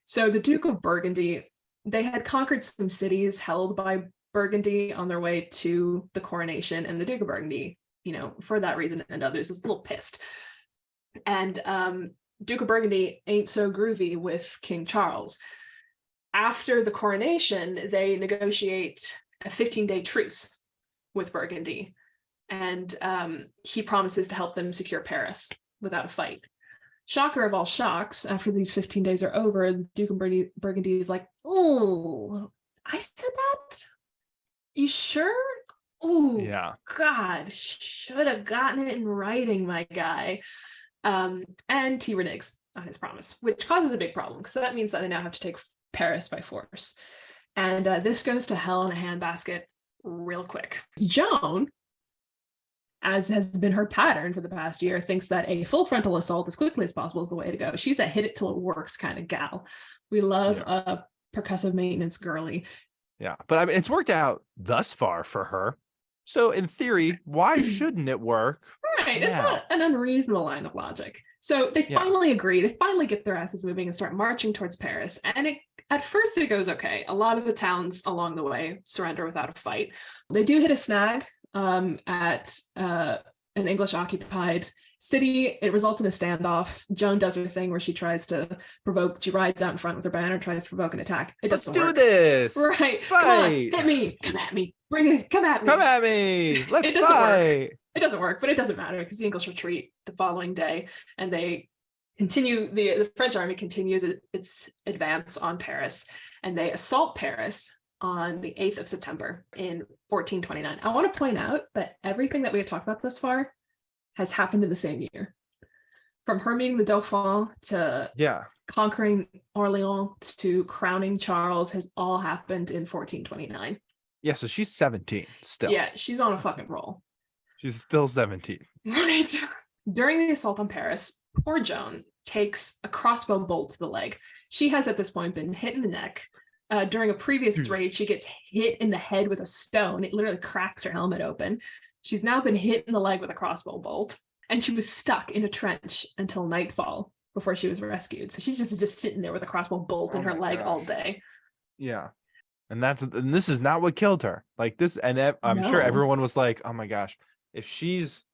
So the Duke of Burgundy, they had conquered some cities held by Burgundy on their way to the coronation, and the Duke of Burgundy, for that reason and others, is a little pissed. And Duke of Burgundy ain't so groovy with King Charles. After the coronation, they negotiate a 15-day truce with Burgundy, and he promises to help them secure Paris without a fight. shocker of all shocks, after these 15 days are over, the Duke of Burgundy is like, oh, I said that? You sure? Oh, Yeah. God, should have gotten it in writing, my guy. And he reneges on his promise, which causes a big problem, because that means that they now have to take Paris by force. And this goes to hell in a handbasket real quick. Joan, as has been her pattern for the past year, thinks that a full frontal assault as quickly as possible is the way to go. She's a hit it till it works kind of gal. We love a percussive maintenance girly. Yeah, but I mean, it's worked out thus far for her. So in theory, why shouldn't it work? Right, it's not an unreasonable line of logic. So they finally agree. They finally get their asses moving and start marching towards Paris. And at first it goes okay. A lot of the towns along the way surrender without a fight. They do hit a snag at an English-occupied city. It results in a standoff. Joan does her thing where she tries to provoke. She rides out in front with her banner, tries to provoke an attack. It doesn't work. Let's do this. Right. Fight. Come on, hit me. Come at me. Bring it. Come at me. Come at me. Let's It doesn't fight. work. It doesn't work, but it doesn't matter because the English retreat the following day, and they continue. The French army continues its advance on Paris, and they assault Paris on the 8th of September in 1429. I want to point out that everything that we have talked about thus far has happened in the same year. From her meeting the Dauphin to conquering Orleans to crowning Charles has all happened in 1429. Yeah, so she's 17 still. Yeah, she's on a fucking roll. She's still 17. Right. During the assault on Paris, poor Joan takes a crossbow bolt to the leg. She has at this point been hit in the neck. During a previous raid, she gets hit in the head with a stone. It literally cracks her helmet open. She's now been hit in the leg with a crossbow bolt, and she was stuck in a trench until nightfall before she was rescued. So she's just sitting there with a crossbow bolt in her leg all day. Yeah. And this is not what killed her. Like this, and I'm sure everyone was like, oh my gosh, if she's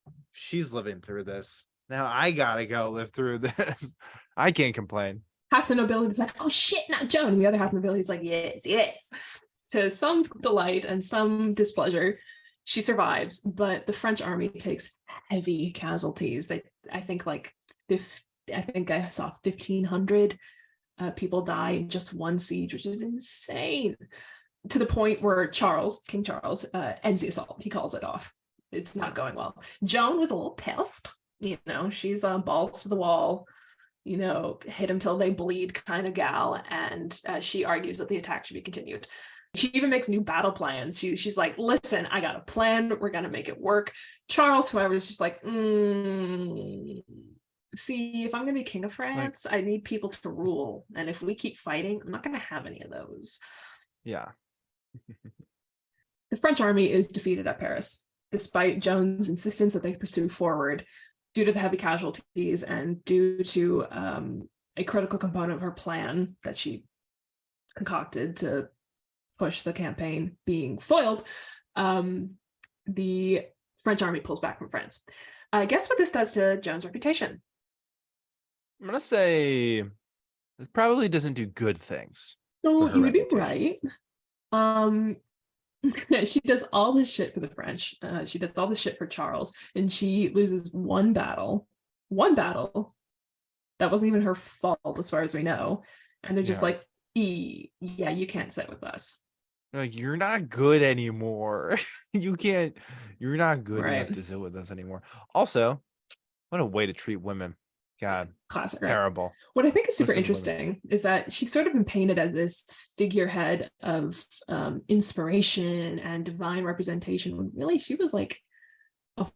living through this, now I gotta go live through this. I can't complain. Half the nobility was like, oh shit, not Joan. And the other half of the nobility is like, yes, yes. To some delight and some displeasure, she survives, but the French army takes heavy casualties. I think I saw 1,500 people die in just one siege, which is insane. To the point where King Charles, ends the assault. He calls it off. It's not going well. Joan was a little pissed. She's balls to the wall, hit them till they bleed kind of gal. And she argues that the attack should be continued. She even makes new battle plans. She's like, listen, I got a plan. We're going to make it work. Charles, however, is just like, see, if I'm going to be king of France, I need people to rule. And if we keep fighting, I'm not going to have any of those. Yeah. The French army is defeated at Paris, despite Joan's insistence that they pursue forward due to the heavy casualties and due to a critical component of her plan that she concocted to push the campaign being foiled. The French army pulls back from France. Guess what this does to Joan's reputation? I'm going to say it probably doesn't do good things. No, you would be right. She does all this shit for the French. She does all this shit for Charles, and she loses one battle. That wasn't even her fault as far as we know. And they're just like, you can't sit with us. Like, you're not good anymore. You're not good enough to sit with us anymore. Also, what a way to treat women. God, classic, terrible. Right? What I think is super interesting is that she's sort of been painted as this figurehead of inspiration and divine representation, when really she was like a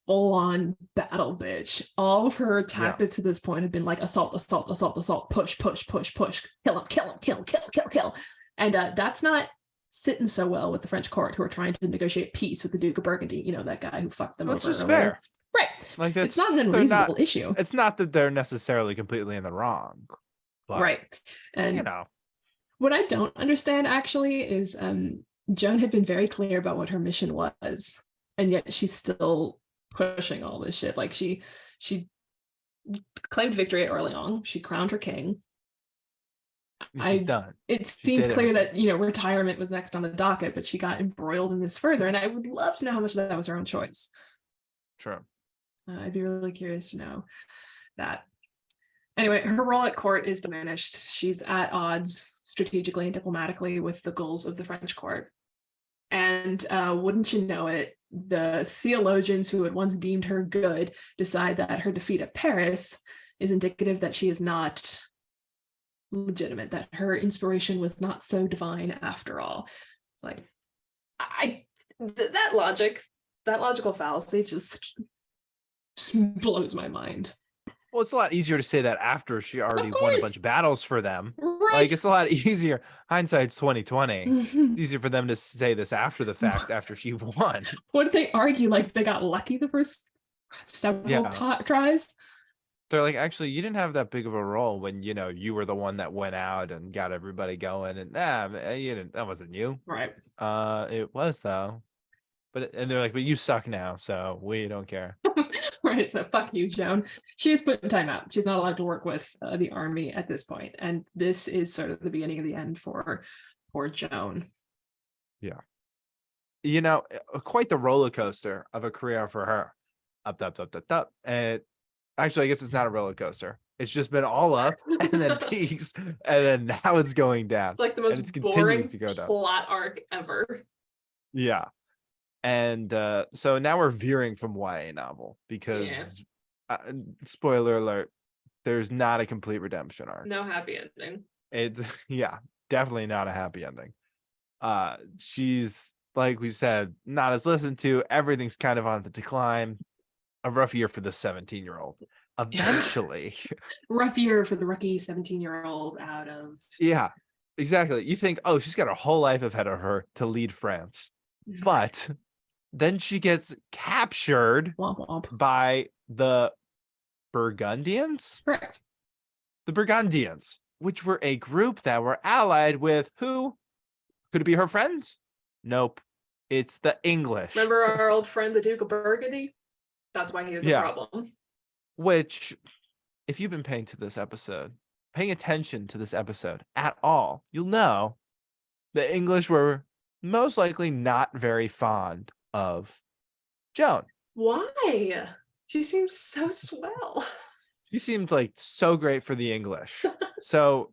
full-on battle bitch. All of her tactics to this point have been like assault, push, kill him. And that's not sitting so well with the French court, who are trying to negotiate peace with the Duke of Burgundy, that guy who fucked them over. That's just fair. Right. Like, it's not an unreasonable issue. It's not that they're necessarily completely in the wrong. But, right. And what I don't understand actually is Joan had been very clear about what her mission was, and yet she's still pushing all this shit. Like she claimed victory at Orleans. She crowned her king. She's done. It seemed clear that retirement was next on the docket, but she got embroiled in this further, and I would love to know how much of that was her own choice. Sure. I'd be really curious to know that. Anyway, her role at court is diminished. She's at odds strategically and diplomatically with the goals of the French court. And wouldn't you know it, the theologians who had once deemed her good decide that her defeat at Paris is indicative that she is not legitimate, that her inspiration was not so divine after all. Like, that logical fallacy just blows my mind. Well, it's a lot easier to say that after she already won a bunch of battles for them. Right. Like, it's a lot easier. Hindsight's 2020. It's easier for them to say this after the fact, after she won. Wouldn't they argue like they got lucky the first several tries? They're like, actually, you didn't have that big of a role when, you know, you were the one that went out and got everybody going. And you didn't, that wasn't you. Right. It was, though. And they're like, but you suck now, so we don't care. Right, so fuck you, Joan. She is put in time out. She's not allowed to work with the army at this point. And this is sort of the beginning of the end for Joan. Yeah. You know, quite the roller coaster of a career for her. Up, up, up, up, up. And actually, I guess it's not a roller coaster. It's just been all up and then peaks. And then now it's going down. It's like the most boring plot arc ever. Yeah. And so now we're veering from YA novel because, spoiler alert, there's not a complete redemption arc. No happy ending. It's, definitely not a happy ending. She's, like we said, not as listened to. Everything's kind of on the decline. A rough year for the 17-year-old. Eventually. Rough year for the rookie 17-year-old out of... Yeah, exactly. You think, oh, she's got a whole life ahead of her to lead France. But... then she gets captured by the Burgundians? Correct. The Burgundians, which were a group that were allied with who? Could it be her friends? Nope. It's the English. Remember our old friend, the Duke of Burgundy? That's why he is a problem. Which, if you've been paying attention to this episode at all, you'll know the English were most likely not very fond of Joan. Why? She seems so swell. She seemed like so great for the English. So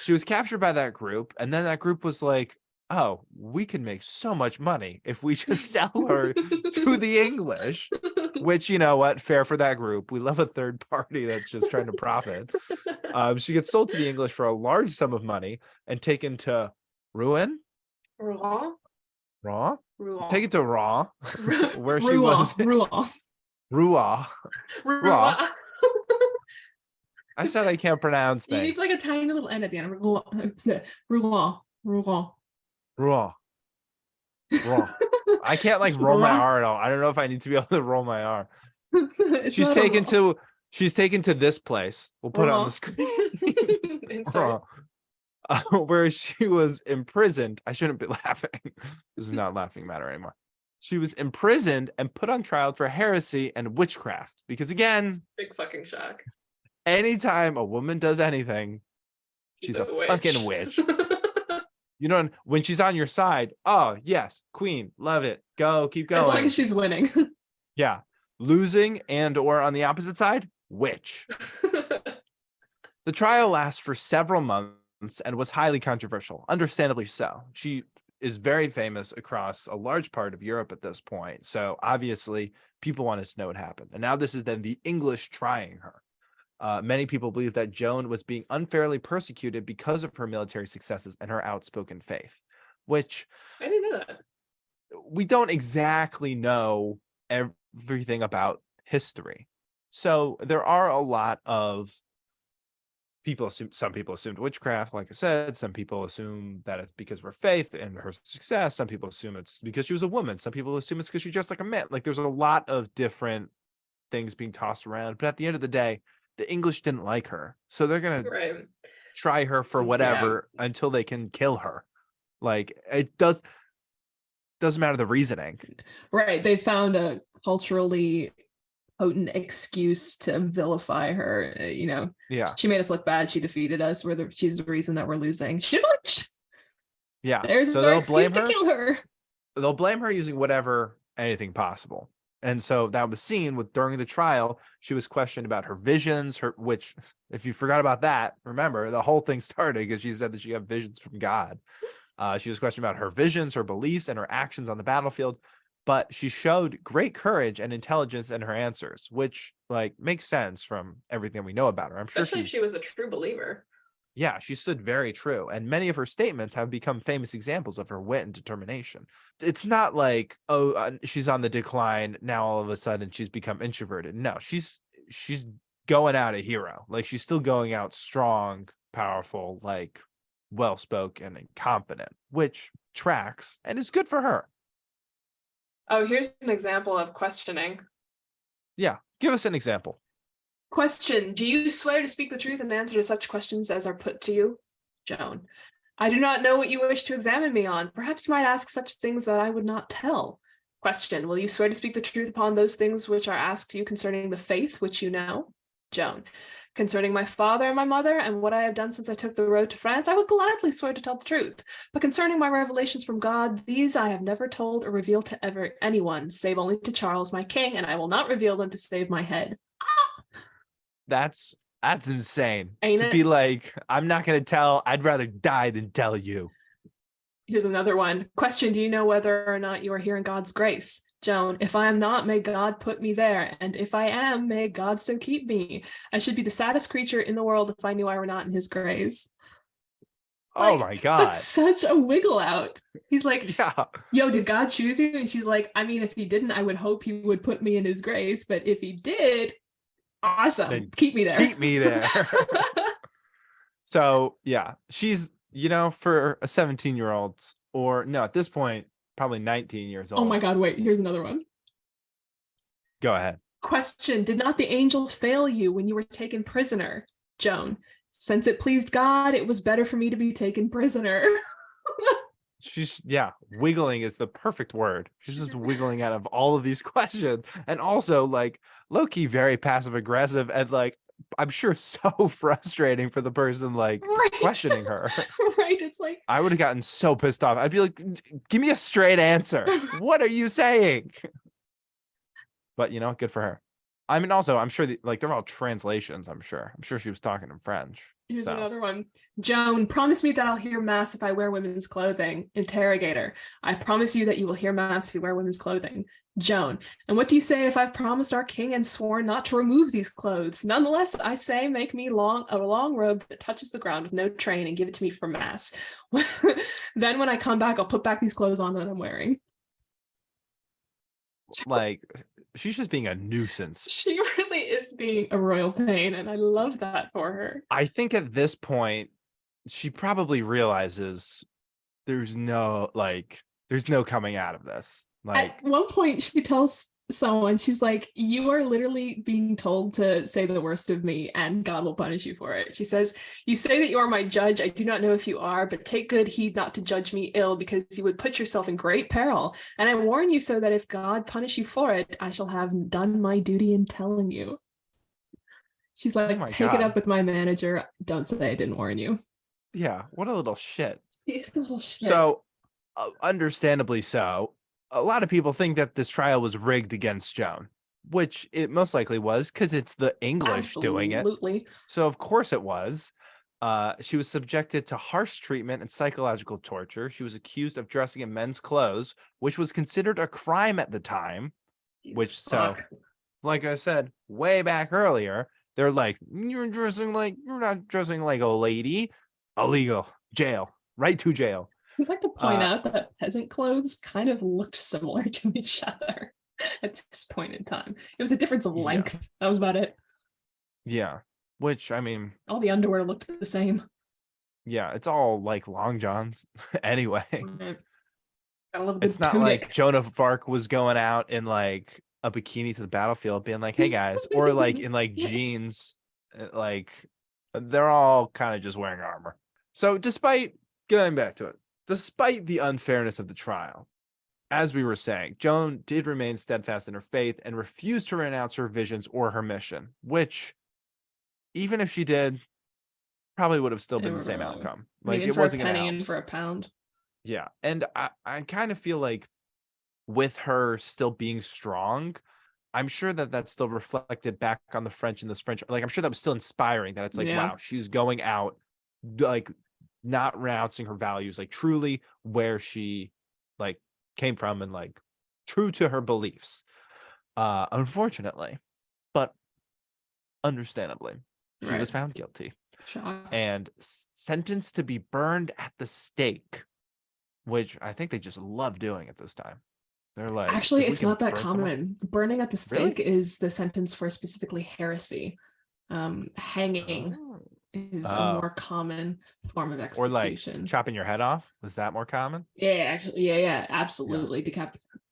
she was captured by that group, and then that group was like, oh, we can make so much money if we just sell her to the English. Which, you know what, fair for that group. We love a third party that's just trying to profit. She gets sold to the English for a large sum of money and taken to Rouen. Take it to Rouen, where she was. Rouen. I said I can't pronounce things. You need like a tiny little end at the end. Rouen. I can't like roll my R at all. I don't know if I need to be able to roll my R. She's taken to this place. We'll put it on the screen. Where she was imprisoned. I shouldn't be laughing. This is not laughing matter anymore. She was imprisoned and put on trial for heresy and witchcraft. Because again, big fucking shock. Anytime a woman does anything, she's a fucking witch. You know, when she's on your side, oh yes, queen, love it. Go, keep going. As long as she's winning. Yeah. Losing and or on the opposite side, witch. The trial lasts for several months and was highly controversial, understandably so. She is very famous across a large part of Europe at this point. So obviously people wanted to know what happened. And now this is then the English trying her. Many people believe that Joan was being unfairly persecuted because of her military successes and her outspoken faith, which I didn't know that. We don't exactly know everything about history. So there are a lot of people some people assumed witchcraft, like I said. Some people assume that it's because of her faith and her success. Some people assume it's because she was a woman. Some people assume it's because she's just like a man. Like there's a lot of different things being tossed around. But at the end of the day, the English didn't like her. So they're going to try her for whatever until they can kill her. Like it doesn't matter the reasoning. Right. They found a culturally potent excuse to vilify her. You know, she made us look bad. She defeated us. She's the reason that we're losing. She's like, yeah. There's so no excuse to kill her. They'll blame her using anything possible. And so that was seen with during the trial. She was questioned about her visions, which, if you forgot about that, remember the whole thing started because she said that she got visions from God. She was questioned about her visions, her beliefs, and her actions on the battlefield. But she showed great courage and intelligence in her answers, which like makes sense from everything we know about her. I'm sure Especially if she was a true believer. yeah, she stood very true, and many of her statements have become famous examples of her wit and determination. It's not like, oh, she's on the decline now. All of a sudden, she's become introverted. No, she's going out a hero. Like she's still going out strong, powerful, like well-spoken and confident, which tracks and is good for her. Oh, here's an example of questioning. Yeah, give us an example. Question: do you swear to speak the truth and answer to such questions as are put to you? Joan: I do not know what you wish to examine me on. Perhaps you might ask such things that I would not tell. Question: will you swear to speak the truth upon those things which are asked you concerning the faith which you know? Joan: concerning my father and my mother and what I have done since I took the road to France, I would gladly swear to tell the truth. But concerning my revelations from God, these I have never told or revealed to anyone, save only to Charles, my king, and I will not reveal them to save my head. That's insane. Ain't to it? be like, I'm not going to tell. I'd rather die than tell you. Here's another one. Question: do you know whether or not you are here in God's grace? Joan: if I am not, may God put me there. And if I am, may God so keep me. I should be the saddest creature in the world if I knew I were not in his grace. Oh my God. That's such a wiggle out. He's like, yeah. Yo, did God choose you? And she's like, I mean, if he didn't, I would hope he would put me in his grace. But if he did, awesome. Then keep me there. Keep me there. So yeah, she's, for a 17-year-old, or no, at this point, probably 19 years old. Oh my God, wait, here's another one. Go ahead. Question: did not the angel fail you when you were taken prisoner? Joan: since it pleased God, it was better for me to be taken prisoner. She's, wiggling is the perfect word. She's just wiggling out of all of these questions. And also like low-key very passive aggressive and like, I'm sure so frustrating for the person like questioning her. Right. It's like, I would have gotten so pissed off. I'd be like, give me a straight answer. What are you saying? But good for her. I mean, also, I'm sure they're all translations. I'm sure she was talking in French. Here's another one. Joan: promise me that I'll hear mass if I wear women's clothing. Interrogator: I promise you that you will hear mass if you wear women's clothing. Joan: and what do you say if I've promised our king and sworn not to remove these clothes? Nonetheless, I say make me a long robe that touches the ground with no train and give it to me for mass. Then when I come back, I'll put back these clothes on that I'm wearing. Like, she's just being a nuisance. She really is being a royal pain, and I love that for her. I think at this point, she probably realizes there's no coming out of this. Like, at one point, she tells someone, she's like, you are literally being told to say the worst of me and God will punish you for it. She says, you say that you are my judge. I do not know if you are, but take good heed not to judge me ill, because you would put yourself in great peril. And I warn you so that if God punish you for it, I shall have done my duty in telling you. She's like, take it up with my manager. Don't say I didn't warn you. Yeah, what a little shit. She's a little shit. So, understandably so, a lot of people think that this trial was rigged against Joan, which it most likely was because it's the English doing it. Absolutely. So of course it was. She was subjected to harsh treatment and psychological torture. She was accused of dressing in men's clothes, which was considered a crime at the time. So, like I said way back earlier, they're like, you're not dressing like a lady. Illegal. Jail. Right to jail. I'd like to point out that peasant clothes kind of looked similar to each other at this point in time. It was a difference of length. Yeah. That was about it. Yeah. Which, I mean, all the underwear looked the same. Yeah, it's all like long johns anyway. Mm-hmm. It's not like Joan of Arc was going out in like a bikini to the battlefield being like, hey guys, or like in like jeans. Like, they're all kind of just wearing armor. So despite the unfairness of the trial, as we were saying, Joan did remain steadfast in her faith and refused to renounce her visions or her mission, which, even if she did, probably would have still been the same outcome. Like, it wasn't going to help. In for a pound. Yeah, and I kind of feel like with her still being strong, I'm sure that that's still reflected back on the French in this French. Like, I'm sure that was still inspiring, that it's like, Yeah. wow, she's going out, like, not renouncing her values, like truly where she like came from, and like true to her beliefs. Unfortunately, but understandably, she was Right. found guilty Shock. and sentenced to be burned at the stake, which I think they just love doing at this time. They're like, Actually, if we it's can not that burn someone. common. Burning at the Really? stake is the sentence for specifically heresy. Hanging Oh. is a Oh. more common form of Or like execution. chopping your head off. Was that more common? Yeah, actually, yeah, absolutely.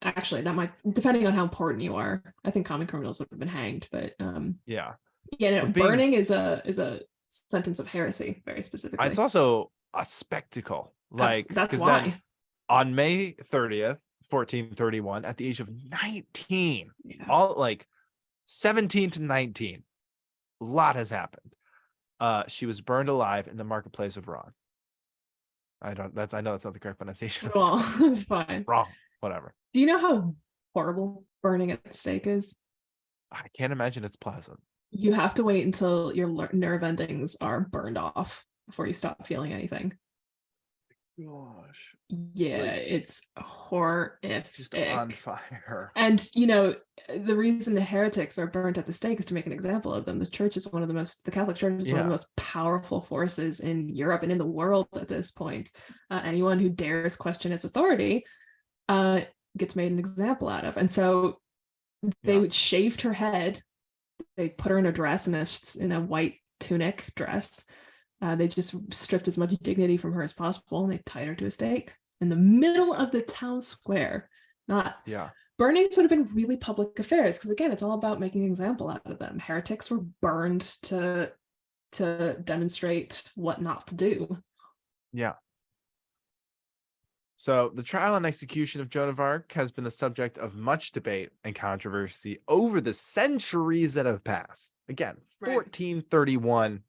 Actually, that might, depending on how important you are. I think common criminals would have been hanged, but Yeah. yeah, no, But being, burning is a sentence of heresy, very specifically. it's also a spectacle. Like, That's because then why. on May 30th, 1431, at the age of 19, Yeah. all like 17 to 19, a lot has happened. She was burned alive in the marketplace of Ron. I know that's not the correct pronunciation. Well, it's fine. Wrong. Whatever. Do you know how horrible burning at the stake is? I can't imagine it's pleasant. You have to wait until your nerve endings are burned off before you stop feeling anything. Gosh. Yeah, Like, it's horrific. just on fire. And the reason the heretics are burnt at the stake is to make an example of them. The Catholic Church is one of the most powerful forces in Europe and in the world at this point. Anyone who dares question its authority gets made an example out of. And so they shaved her head. They put her in a dress, in a white tunic dress. They just stripped as much dignity from her as possible, and they tied her to a stake in the middle of the town square. Burnings would have been really public affairs, because again, it's all about making an example out of them. Heretics were burned to demonstrate what not to do. Yeah. So the trial and execution of Joan of Arc has been the subject of much debate and controversy over the centuries that have passed. Again, 1431.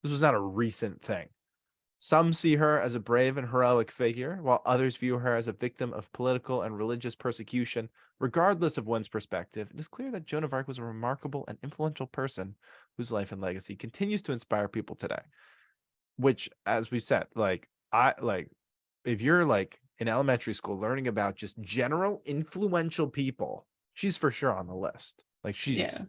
This was not a recent thing. Some see her as a brave and heroic figure, while others view her as a victim of political and religious persecution. Regardless of one's perspective, it is clear that Joan of Arc was a remarkable and influential person whose life and legacy continues to inspire people today. Which, as we said, if you're like in elementary school learning about just general influential people, she's for sure on the list. Like, if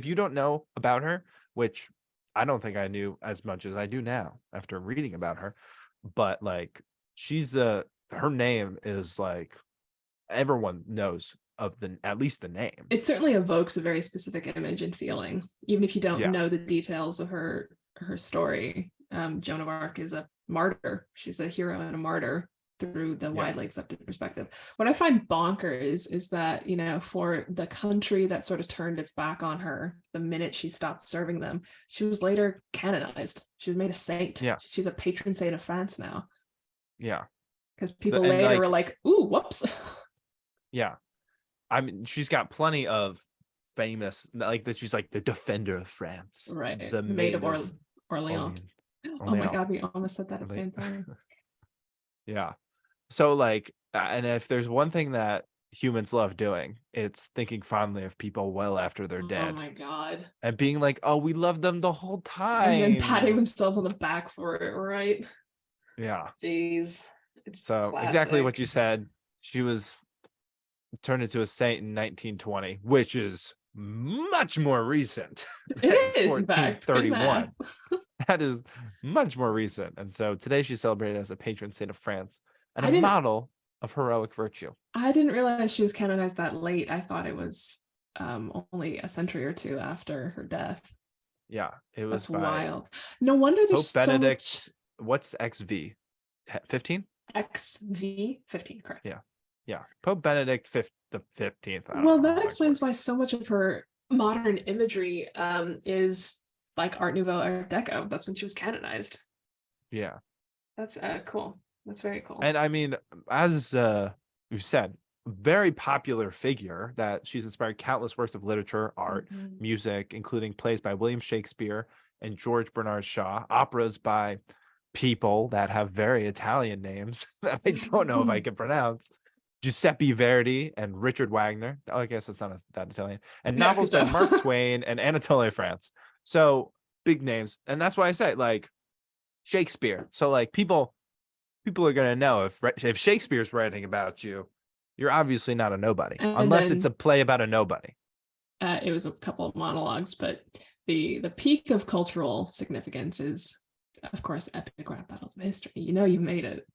you don't know about her, which I don't think I knew as much as I do now after reading about her, but like, her name is like, everyone knows of at least the name. It certainly evokes a very specific image and feeling, even if you don't know the details of her story. Joan of Arc is a martyr. She's a hero and a martyr through the widely accepted perspective. What I find bonkers is that, for the country that sort of turned its back on her the minute she stopped serving them, she was later canonized. She was made a saint. Yeah. She's a patron saint of France now. Yeah. Because people later were like, ooh, whoops. Yeah. I mean, she's got plenty of famous, like, that she's like the defender of France. Right. The Maid of Orleans. Oh my God, we almost said that at the same time. Yeah. So like, and if there's one thing that humans love doing, it's thinking fondly of people well after they're dead. Oh my God. And being like, oh, we loved them the whole time. And then patting themselves on the back for it, right? Yeah. Jeez. It's so classic. Exactly what you said. She was turned into a saint in 1920, which is much more recent. It is 1431. That is much more recent. And so today she's celebrated as a patron saint of France and a model of heroic virtue. I didn't realize she was canonized that late. I thought it was only a century or two after her death. Yeah, it was. That's wild. No wonder there's Pope Benedict. So much... What's XV? 15? XV 15, correct. Yeah. Pope Benedict the 15th. Well, that explains why so much of her modern imagery is like Art Nouveau, Art Deco. That's when she was canonized. Yeah. That's cool. That's very cool. And I mean, as we've said, very popular figure that she's inspired countless works of literature, art, music, including plays by William Shakespeare and George Bernard Shaw, operas by people that have very Italian names that I don't know if I can pronounce. Giuseppe Verdi and Richard Wagner. Oh, I guess that's not that Italian. And Yeah, novels good by job. Mark Twain and Anatole France. So big names. And that's why I say like Shakespeare. So like people are gonna know if Shakespeare's writing about you, you're obviously not a nobody. And unless then- it's a play about a nobody. It was a couple of monologues, but the peak of cultural significance is, of course, epic rap battles of history. You know, you've made it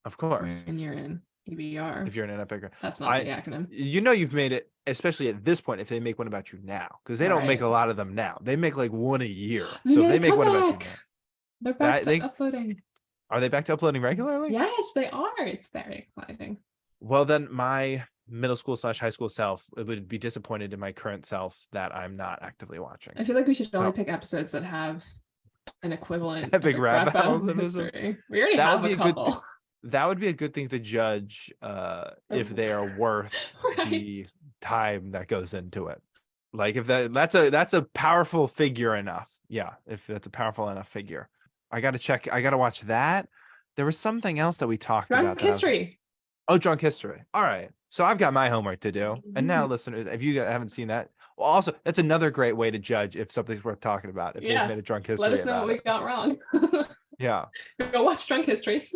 Of course. when you're in EBR. If you're in an epic, That's not the acronym. you know you've made it, especially at this point if they make one about you now, because they don't make a Right. lot of them now. They make like one a year. They So made they a make one about you comeback. now. They're back They- to uploading. Are they back to uploading regularly? Yes, they are. It's very exciting. Well, then my middle school / high school self would be disappointed in my current self that I'm not actively watching. I feel like we should only Oh. pick episodes that have an equivalent Epic rap battle battles of history. We already That have would be a a good couple. That would be a good thing to judge if they are worth Right. the time that goes into it. Like if that's a powerful figure enough. Yeah, if that's a powerful enough figure. I gotta watch that. There was something else that we talked about. Drunk history. Drunk history. All right. So I've got my homework to do. And now, Mhm. listeners, if you haven't seen that, well, also that's another great way to judge if something's worth talking about. If Yeah. they've made a drunk history. Let us know about what we it. got wrong. Yeah. Go watch Drunk History.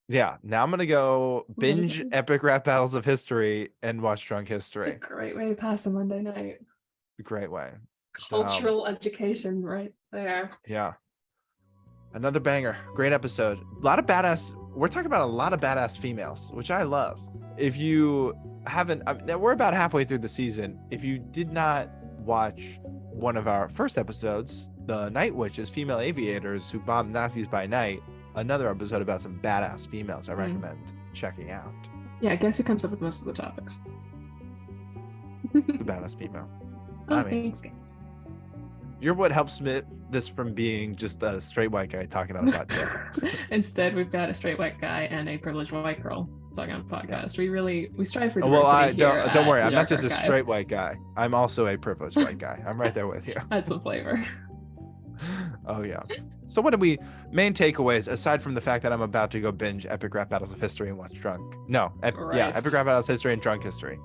Yeah. Now I'm gonna go binge Mhm. epic rap battles of history and watch drunk It's a history. great way to pass a Monday night. Great way. Cultural education right there. Yeah. Another banger. Great episode. A lot of badass. We're talking about a lot of badass females, which I love. If you haven't, now we're about halfway through the season. If you did not watch one of our first episodes, The Night Witches, Female Aviators Who Bombed Nazis by Night, another episode about some badass females I recommend checking out. Yeah, guess who comes up with most of the topics? The badass female. Oh, I mean- thanks. You're what helps this from being just a straight white guy talking on a podcast. Instead, we've got a straight white guy and a privileged white girl talking on a podcast. We strive for Well, diversity here don't at worry. I'm the not Dark just a Archive. straight white guy. I'm also a privileged white guy. I'm right there with you. That's the flavor. Oh yeah. So what do we main takeaways aside from the fact that I'm about to go binge epic rap battles of history and watch drunk? No, Right. epic rap battles of history and drunk history.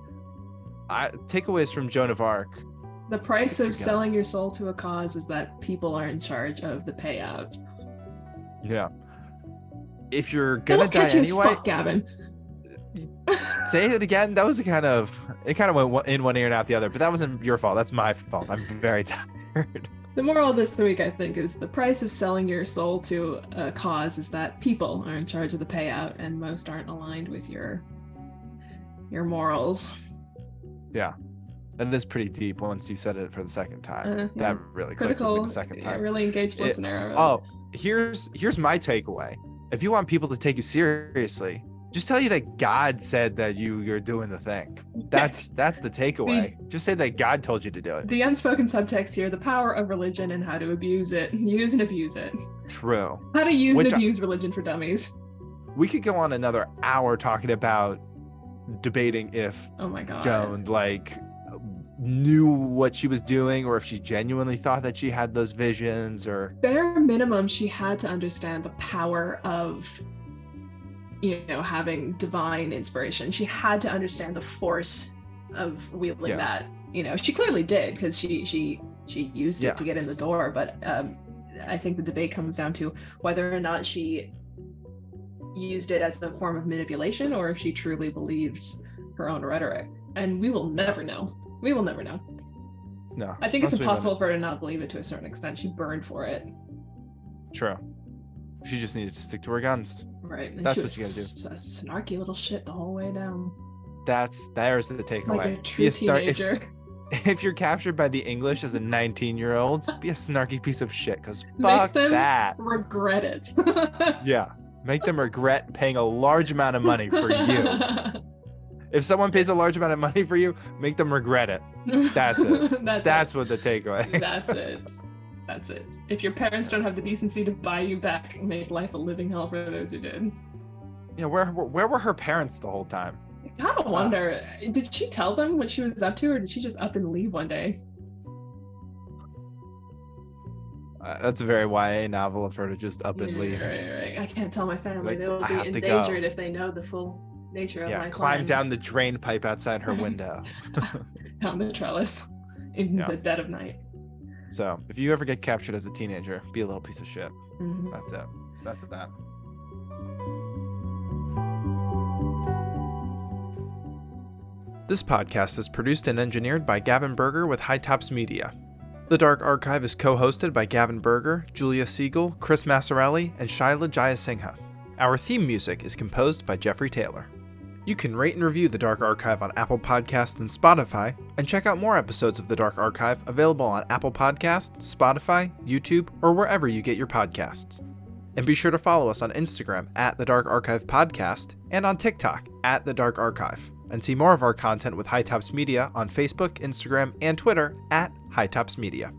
Takeaways from Joan of Arc. The price Stick your of selling guns. your soul to a cause is that people are in charge of the payouts. Yeah. If you're That gonna was die catchy as anyway, fuck, Gavin. say it again. That was it kind of went in one ear and out the other, but that wasn't your fault. That's my fault. I'm very tired. The moral of this week, I think, is the price of selling your soul to a cause is that people are in charge of the payout, and most aren't aligned with your morals. Yeah. That is pretty deep once you said it for the second time. Yeah. That really clicked with me Critical, the second yeah, time. really engaged It- listener. Oh, here's my takeaway. If you want people to take you seriously, just tell you that God said that you're doing the thing. That's the takeaway. Just say that God told you to do it. The unspoken subtext here: the power of religion and how to abuse it, use and abuse it. True. How to use Which and I- abuse religion for dummies. We could go on another hour talking about debating if Oh my god. Joan knew what she was doing or if she genuinely thought that she had those visions or Bare minimum, she had to understand the power of, having divine inspiration. She had to understand the force of wielding that. She clearly did, because she used Yeah. it to get in the door. But I think the debate comes down to whether or not she used it as a form of manipulation or if she truly believed her own rhetoric. And we will never know. We will never know. no. I think it's Honestly, impossible for her to not believe it to a certain extent. She burned for it. True. She just needed to stick to her guns. Right. And That's she what you gotta do. was a snarky little shit the whole way down. There's the takeaway. Like a Be true teenager. If you're captured by the English as a 19-year-old, be a snarky piece of shit, because Make fuck them that. regret it. Yeah. Make them regret paying a large amount of money for you. If someone pays a large amount of money for you, make them regret it. That's it. That's what the takeaway. That's it. That's it. If your parents don't have the decency to buy you back, make life a living hell for those who did. Where were her parents the whole time? I kind of wonder, did she tell them what she was up to, or did she just up and leave one day? That's a very YA novel of her to just up and leave. Right. I can't tell my family. Like, They'll I be have to go. endangered if they know the full nature of Yeah, my climb climb. down the drain pipe outside her window. Down the trellis in Yeah. the dead of night. So if you ever get captured as a teenager, be a little piece of shit. Mhm. That's it. That's that. This podcast is produced and engineered by Gavin Berger with High Tops Media. The Dark Archive is co-hosted by Gavin Berger, Julia Siegel, Chris Massarelli, and Shaila Jayasinghe. Our theme music is composed by Jeffrey Taylor. You can rate and review The Dark Archive on Apple Podcasts and Spotify, and check out more episodes of The Dark Archive available on Apple Podcasts, Spotify, YouTube, or wherever you get your podcasts. And be sure to follow us on Instagram at The Dark Archive Podcast and on TikTok at The Dark Archive, and see more of our content with High Tops Media on Facebook, Instagram, and Twitter at High Tops Media.